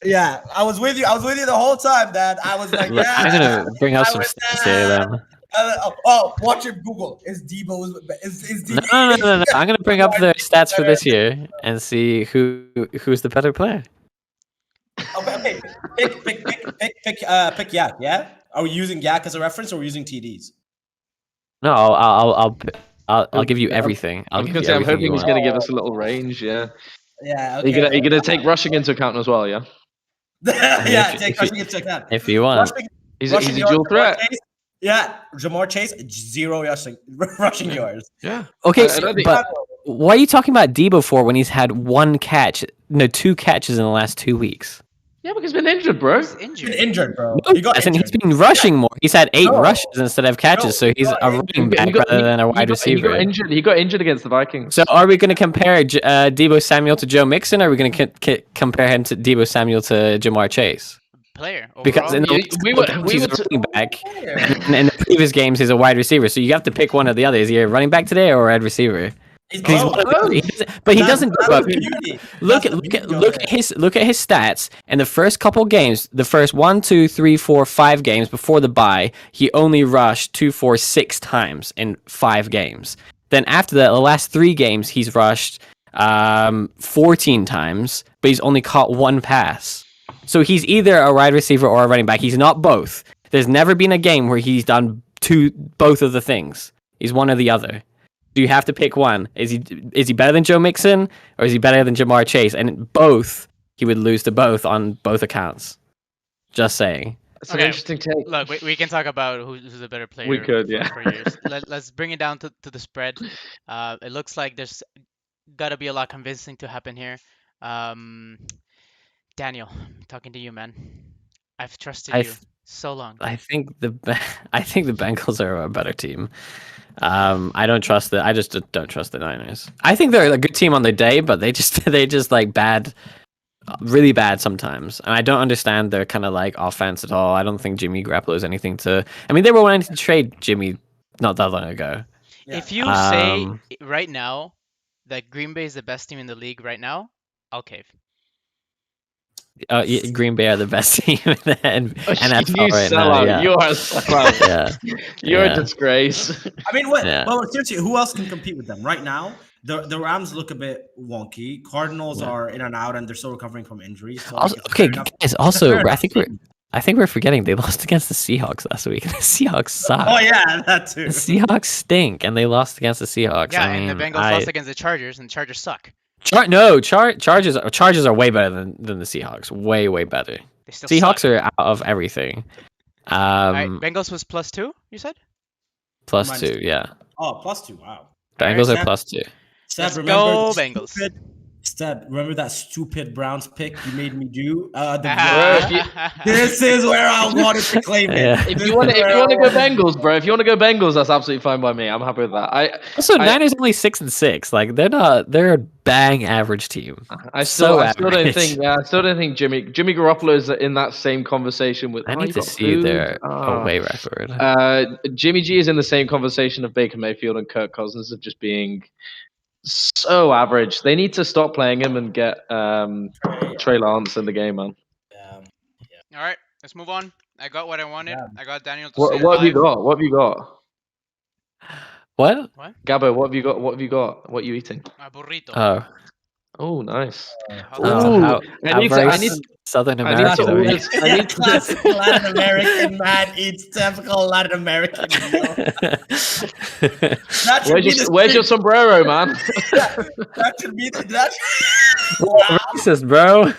Yeah, I was with you. The whole time, Dad. I was like, yeah. I'm gonna bring out some stats here, then. Watch it. Google. Is Deebo? Is Deebo? No. I'm gonna bring up the stats for this year and see who's the better player. Okay. Pick Yak. Yeah. Are we using Yak as a reference, or are we using TDs? No, I'll give you everything. I'm hoping he's going to give us a little range. Yeah. Yeah. Okay. You're going to take rushing into account as well, yeah. Take rushing into account. If you want. He's a dual threat. Yeah, Jamar Chase, 0 rushing yards. Yeah. Okay, but why are you talking about Deebo for when he's had 2 catches in the last 2 weeks? Yeah, because he's been injured, bro. He's injured, bro. He's been rushing more. He's had 8 rushes instead of catches, so he's a running back rather than a wide receiver. He got injured against the Vikings. So are we going to compare Deebo Samuel to Joe Mixon, or are we going to compare him to Deebo Samuel to Jamar Chase? player overall. Because in he's a running back, and in the previous games he's a wide receiver. So you have to pick one or the other. Is he a running back today or a wide receiver? He doesn't do both. Look at his stats in the first couple games. The first 1, 2, 3, 4, 5 games before the bye, he only rushed 2, 4, 6 times in 5 games. Then after that, the last 3 games he's rushed 14 times, but he's only caught 1 pass. So he's either a wide receiver or a running back. He's not both. There's never been a game where he's done both of the things. He's one or the other. Do you have to pick one? Is he better than Joe Mixon or is he better than Jamar Chase? And both, he would lose to both on both accounts. Just saying. That's an interesting take. Look, we can talk about who's a better player. We could, yeah. For years. Let's bring it down to the spread. It looks like there's gotta be a lot convincing to happen here. Daniel, I'm talking to you, man. I've trusted you so long. I think the Bengals are a better team. I don't trust I just don't trust the Niners. I think they're a good team on their day, but they just like bad, really bad sometimes. And I don't understand their kind of like offense at all. I don't think Jimmy Garoppolo is anything to. I mean, they were wanting to trade Jimmy not that long ago. Yeah. If you say right now that Green Bay is the best team in the league right now, I'll cave. Green Bay are the best team in the NFL you right now. Yeah. You are a sellout. Yeah. You're a disgrace. I mean, what? Yeah. Well, seriously, who else can compete with them right now? The Rams look a bit wonky. Cardinals are in and out, and they're still recovering from injuries. So also, okay, guys. Also, I think we're forgetting they lost against the Seahawks last week. The Seahawks suck. Oh yeah, that too. The Seahawks stink, and they lost against the Seahawks. Yeah, and the Bengals lost against the Chargers, and the Chargers suck. Chargers are way better than the Seahawks. Way better. Seahawks are out of everything. Right, Bengals was +2, you said? +2, yeah. Oh, +2, wow. Bengals are +2. Let's go, Bengals. Seb, remember that stupid Browns pick you made me do? This is where I wanted to claim it. Yeah. If you want to go Bengals, bro. If you want to go Bengals, that's absolutely fine by me. I'm happy with that. Niners only 6-6. Like they're a bang average team. I still don't think Jimmy Garoppolo is in that same conversation with. I need to see their away record. Jimmy G is in the same conversation of Baker Mayfield and Kirk Cousins of just being so average. They need to stop playing him and get Trey Lance in the game, man. All right, let's move on. I got what I wanted. Yeah. I got Daniel to what have you got? What have you got? What? Gabbo, what have you got? What have you got? What are you eating? A burrito. Oh, nice. I need Southern American. I need classic Latin American man eats typical Latin American meal. Where's your sombrero, man? That should be racist, bro.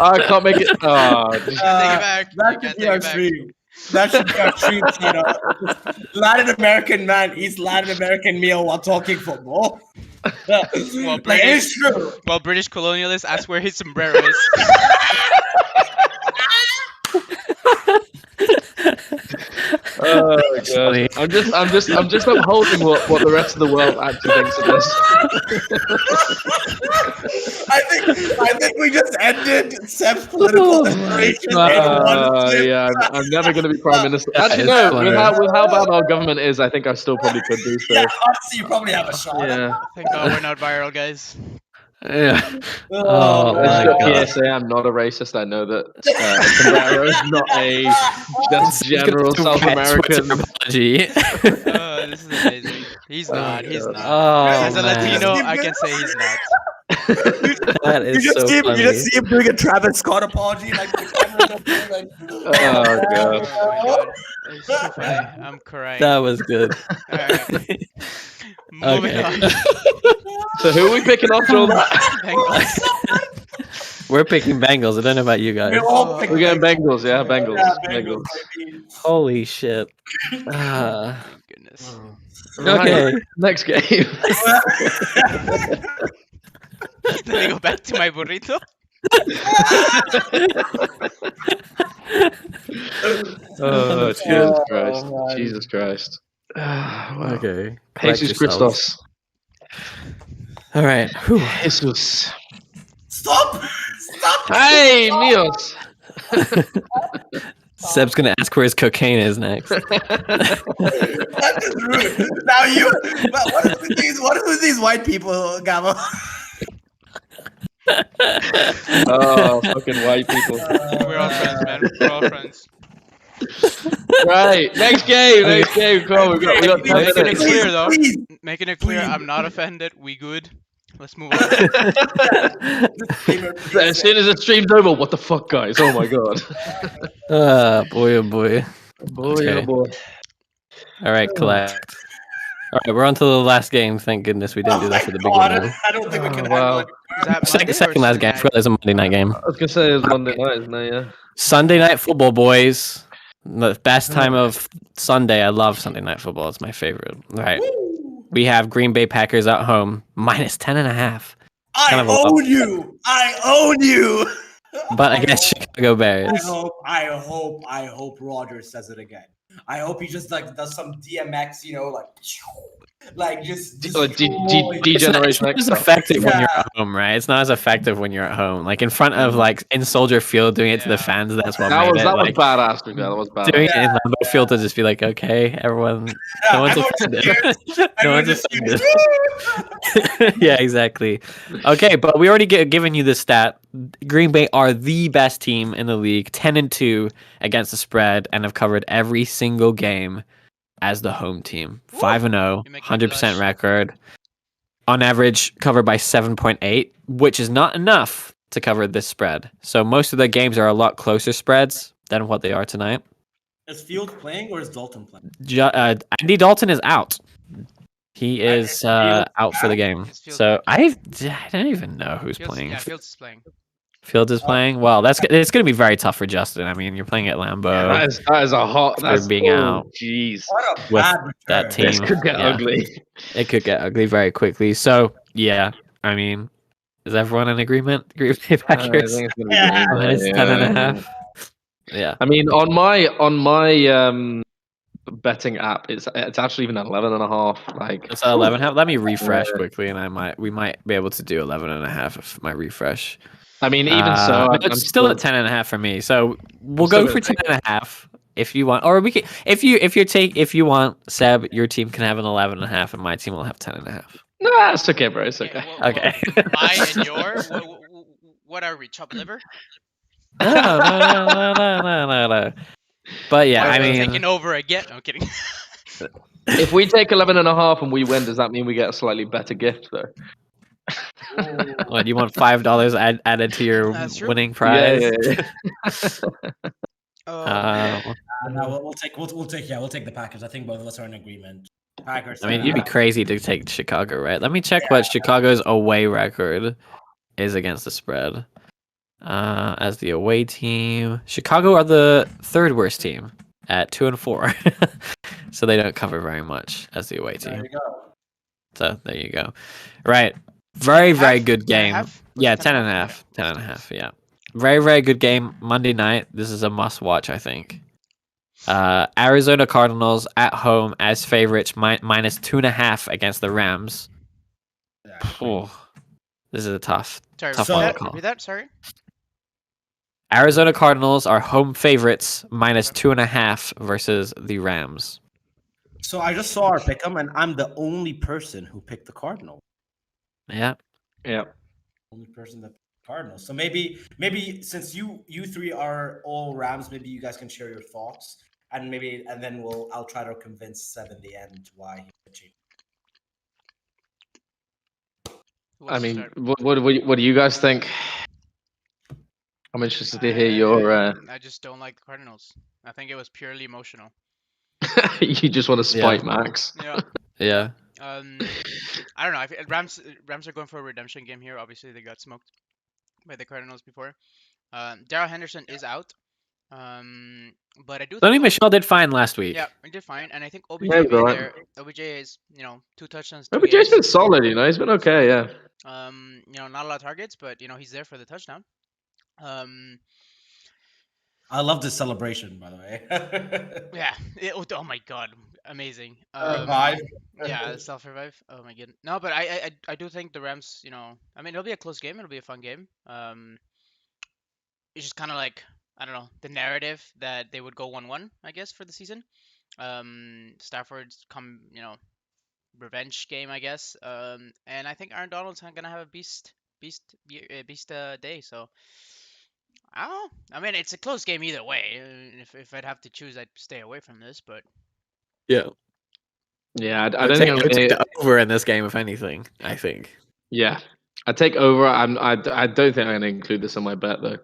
I can't make it. Take it back. That should be our stream. That should be our stream, Latin American man eats Latin American meal while talking football. Well, British colonialists ask where his sombrero is. Oh my god! I'm just upholding what the rest of the world actually thinks of this. I think we just ended Seb's political aspiration. Yeah, I'm never going to be prime minister. Actually, no. With how bad our government is, I think I still probably could do so. Yeah, honestly, you probably have a shot. Yeah. Thank God we're not viral, guys. Yeah. PSA, I'm not a racist. I know that sombrero is not a just general South American apology. This is amazing. He's not. As a Latino, I can say he's not. That is you just see him doing a Travis Scott apology, like. Oh god. It's so funny. I'm crying. That was good. All right. Moving on. So who are we picking off, Joel? We're picking Bengals. I don't know about you guys. We're going Bengals, yeah, Bengals. Bengals. Holy shit. Goodness. Okay. Next game. Let me go back to my burrito. Oh, Jesus Christ. Jesus Christ. Wow. Okay. Jesus Christos. All right. Whew. Jesus. Stop! Hey, míos. Seb's gonna ask where his cocaine is next. That's just rude. Now you. What is with these white people, Gabo? Oh, fucking white people. We're all friends, man. We're all friends. Right, next game. Come on, we got 10 Making it minutes. clear though. Please. Making it clear, I'm not offended. We good. Let's move on. As soon as the stream's over, what the fuck, guys? Oh my god. Boy, oh boy. Okay. Oh boy. All right, collect. All right, we're on to the last game. Thank goodness we didn't do that for the big one. I don't think we can wow. handle it. Is that Monday or Second last game. I Sunday forgot there's a Monday night game. I was gonna say it's Monday night, isn't it? Yeah. Sunday night football, boys. The best time of Sunday. I love Sunday night football. It's my favorite. All right. We have Green Bay Packers at home, minus 10.5. I own you. But against Chicago Bears. I hope Rogers says it again. I hope he just like does some DMX, just degeneration. It's effective when you're at home, right? It's not as effective when you're at home. Like in front of in Soldier Field, doing it to the fans. That's what that made was it. That was Like, badass. That was badass. doing it in Lambeau Field to just be like, okay, everyone, no one's offended. No one's offended. Yeah, exactly. Okay, but we already given you the stat. Green Bay are the best team in the league, 10-2 against the spread, and have covered every single game as the home team. 5-0, 100% record. On average, covered by 7.8, which is not enough to cover this spread. So most of the games are a lot closer spreads than what they are tonight. Is Fields playing or is Dalton playing? Andy Dalton is out. He is out for the game. So I don't even know who's playing. Yeah, Fields is playing. Fields is playing. Well, it's going to be very tough for Justin. I mean, you're playing at Lambeau. That is a hot. For being out. Jeez. With that team. This could get ugly. It could get ugly very quickly. So yeah, I mean, is everyone in agreement? Green Bay Packers. I think it's gonna be 10.5. Yeah. I mean, on my betting app, it's actually even at 11.5. Like it's 11.5. Let me refresh quickly, and we might be able to do 11.5 if my refresh. I mean, even so, it's still at 10.5 for me. So we'll go for 10.5 if you want, or we can. If you want, Seb, your team can have an 11.5, and my team will have 10.5. No, it's okay, bro. It's okay. Okay. Mine and your. What are we? Chopped liver? No. But yeah, I mean, taking over again. No, I'm kidding. If we take 11.5 and we win, does that mean we get a slightly better gift though? What, you want $5 added to your winning prize? Yeah. No, we'll take the Packers. I think both of us are in agreement. Packers. I mean, you'd be crazy to take Chicago, right? Let me check what Chicago's away record is against the spread. As the away team, Chicago are the third worst team at 2-4, so they don't cover very much as the away team. There you go. So there you go. Right. Very, very good game. Yeah, 10.5. 10.5, yeah. Very, very good game. Monday night. This is a must watch, I think. Arizona Cardinals at home as favorites, minus 2.5 against the Rams. Oh, this is a tough one to call. Repeat that, sorry. Arizona Cardinals are home favorites, minus 2.5 versus the Rams. So I just saw our pick'em, and I'm the only person who picked the Cardinals. Yeah. Only person that picked the Cardinals. So maybe since you three are all Rams, maybe you guys can share your thoughts, and then I'll try to convince Seb in the end why he's pitching. I mean, what do you guys think? I'm interested to hear your. I just don't like the Cardinals. I think it was purely emotional. You just want to spite Max. Yeah. I don't know. I feel Rams are going for a redemption game here. Obviously, they got smoked by the Cardinals before. Darrell Henderson is out. But I do. Sonny Michel did fine last week. Yeah, he did fine, and I think OBJ there. OBJ is 2 touchdowns. OBJ's been solid. He's been okay. Yeah. Not a lot of targets, but he's there for the touchdown. I love this celebration, by the way. Yeah. Oh my god, amazing. Revive. Yeah, self-revive. Oh my god. No, but I do think the Rams. I mean, it'll be a close game. It'll be a fun game. It's just kind of like I don't know, the narrative that they would go 1-1, I guess, for the season. Stafford's revenge game, I guess. And I think Aaron Donald's gonna have a beast day. So I don't know. I mean, it's a close game either way. If I'd have to choose, I'd stay away from this. But Yeah. Yeah, I don't think I'm take going the over in this game, if anything. I think. Yeah, I take over. I don't think I'm going to include this on my bet though.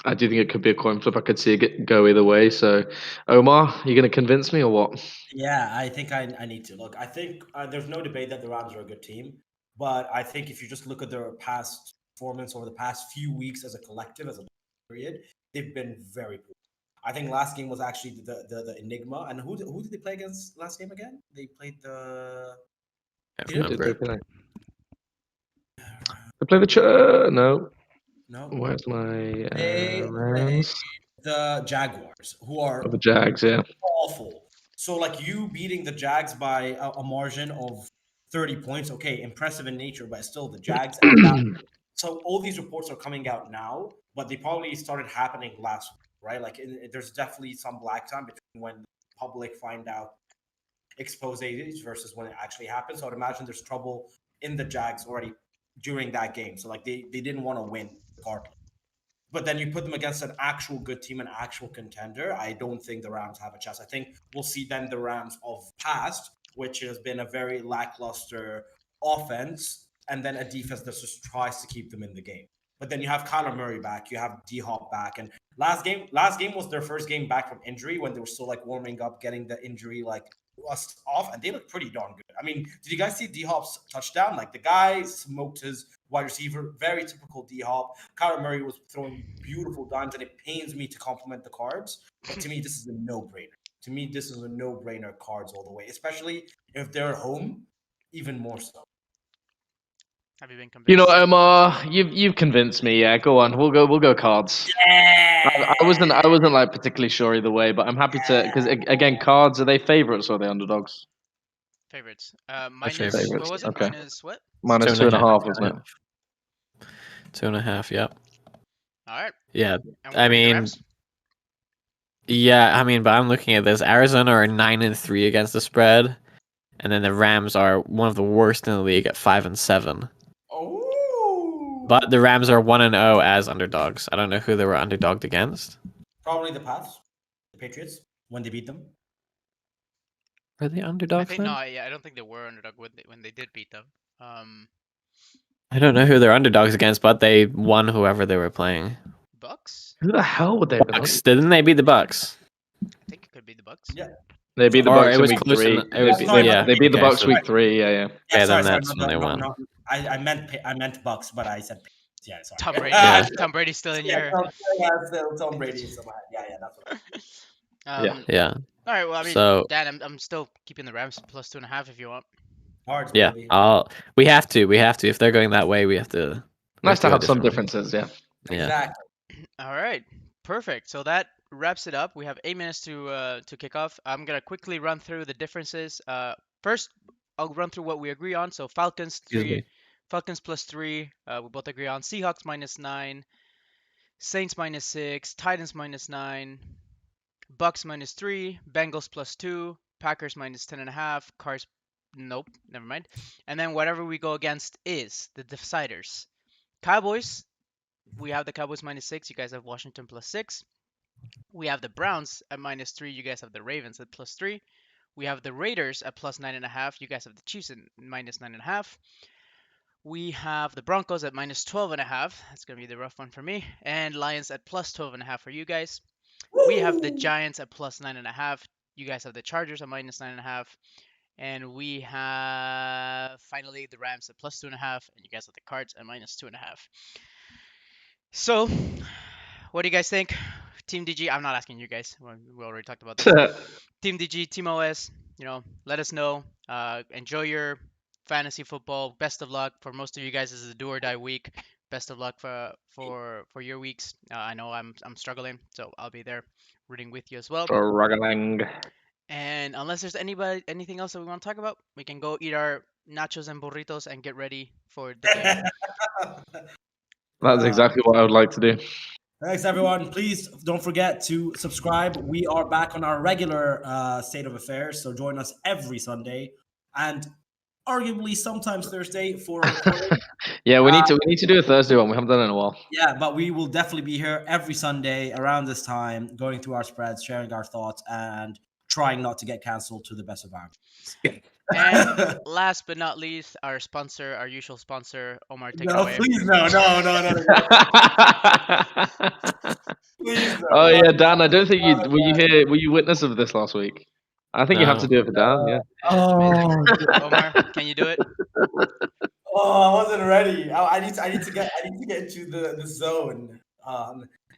I do think it could be a coin flip. I could see it go either way. So, Omar, you going to convince me or what? Yeah, I think I need to. Look, I think there's no debate that the Rams are a good team. But I think if you just look at their past performance over the past few weeks as a collective, as a period, they've been very poor. I think last game was actually the enigma. And who did they play against last game again? They played the. I Who did remember. they play? They play no. No. Where's my They Rams? the Jaguars, who are Oh, the Jags, yeah. awful. So like you beating the Jags by a margin of 30 points, okay, impressive in nature, but still the Jags. So all these reports are coming out now, but they probably started happening last week, right? Like there's definitely some black time between when the public find out exposes versus when it actually happens. So I'd imagine there's trouble in the Jags already during that game. So like they didn't want to win regardless. But then you put them against an actual good team, an actual contender. I don't think the Rams have a chance. I think we'll see then the Rams of past, which has been a very lackluster offense, and then a defense that just tries to keep them in the game. But then you have Kyler Murray back, you have D-Hop back, and last game was their first game back from injury when they were still like warming up, getting the injury like rust off, and they look pretty darn good. I mean, did you guys see D-Hop's touchdown? Like the guy smoked his wide receiver, very typical D-Hop. Kyler Murray was throwing beautiful dimes, and it pains me to compliment the Cards, but to me, this is a no-brainer. To me, this is a no-brainer Cards all the way, especially if they're home, even more so. Have you been convinced? You know, Omar, you've convinced me. Yeah, go on. We'll go Cards. Yeah. I wasn't like particularly sure either way, but I'm happy to because again, Cards, are they favorites or are they underdogs? Favorites. Minus favorites. What was it? Okay. Minus what? Minus 2.5, wasn't it? 2.5. Yep. All right. Yeah. And I mean, but I'm looking at this. Arizona are 9-3 against the spread, and then the Rams are one of the worst in the league at 5-7. Oh. But the Rams are 1-0 as underdogs. I don't know who they were underdogged against. Probably the Pats, the Patriots, when they beat them. Were they I underdogs think then? no. Yeah, I don't think they were underdog when they did beat them. I don't know who they're underdogs against, but they won whoever they were playing. Bucks. Who the hell would they have been? Bucks. Didn't they beat the Bucks? I think it could be the Bucks. Yeah. They beat the Or Bucks it in was week close 3. They beat the okay, Bucks so- week 3. Yeah. Yeah, sorry, then that's when they won. I meant Bucks, but I said Patriots. Yeah, sorry. Tom Brady. Yeah. Tom Brady's still in your. Still Tom Brady. So yeah, that's what. Yeah. All right. Well, I mean, So- Dan, I'm still keeping the Rams plus 2.5 if you want. Cards, Yeah. baby. We have to. If they're going that way, we have to. Nice to go have some differently. differences. Yeah. Yeah. Exactly. All right. Perfect. So that wraps it up. We have 8 minutes to kick off. I'm gonna quickly run through the differences. First, I'll run through what we agree on. So Falcons Falcons +3. We both agree on Seahawks -9, Saints -6, Titans -9, Bucks -3, Bengals +2, Packers -10.5, Cards. Nope, never mind. And then whatever we go against is the deciders. Cowboys. We have the Cowboys -6. You guys have Washington +6. We have the Browns at -3. You guys have the Ravens at +3. We have the Raiders at +9.5. You guys have the Chiefs at -9.5. We have the Broncos at -12.5. That's gonna be the rough one for me. And Lions at +12.5 for you guys. We have the Giants at +9.5. You guys have the Chargers at -9.5. And we have finally the Rams at +2.5. And you guys have the Cards at -2.5. So, what do you guys think? Team DG, I'm not asking you guys. We already talked about this. Team DG, Team OS, let us know. Enjoy your fantasy football. Best of luck. For most of you guys, this is a do or die week. Best of luck for your weeks. I know I'm struggling, so I'll be there rooting with you as well. Struggling. And unless there's anything else that we want to talk about, we can go eat our nachos and burritos and get ready for the game. That's exactly what I would like to do. Thanks, everyone. Please don't forget to subscribe. We are back on our regular state of affairs, so join us every Sunday and arguably sometimes Thursday for recording. Yeah, we need to do a Thursday one. We haven't done it in a while. Yeah, but we will definitely be here every Sunday around this time, going through our spreads, sharing our thoughts, and trying not to get canceled to the best of our abilities. And last but not least, our sponsor, our usual sponsor, Omar, take it away. Please, no. Please, no. Oh yeah, Dan. I don't think you were you witness of this last week? I think you have to do it for Dan. Yeah. Omar, can you do it? Oh, I wasn't ready. I need to get into the zone.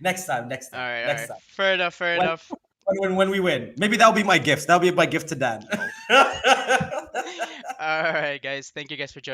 Next time. All right. Fair enough. When we win, maybe that'll be my gift. That'll be my gift to Dan. All right, guys. Thank you guys for joining.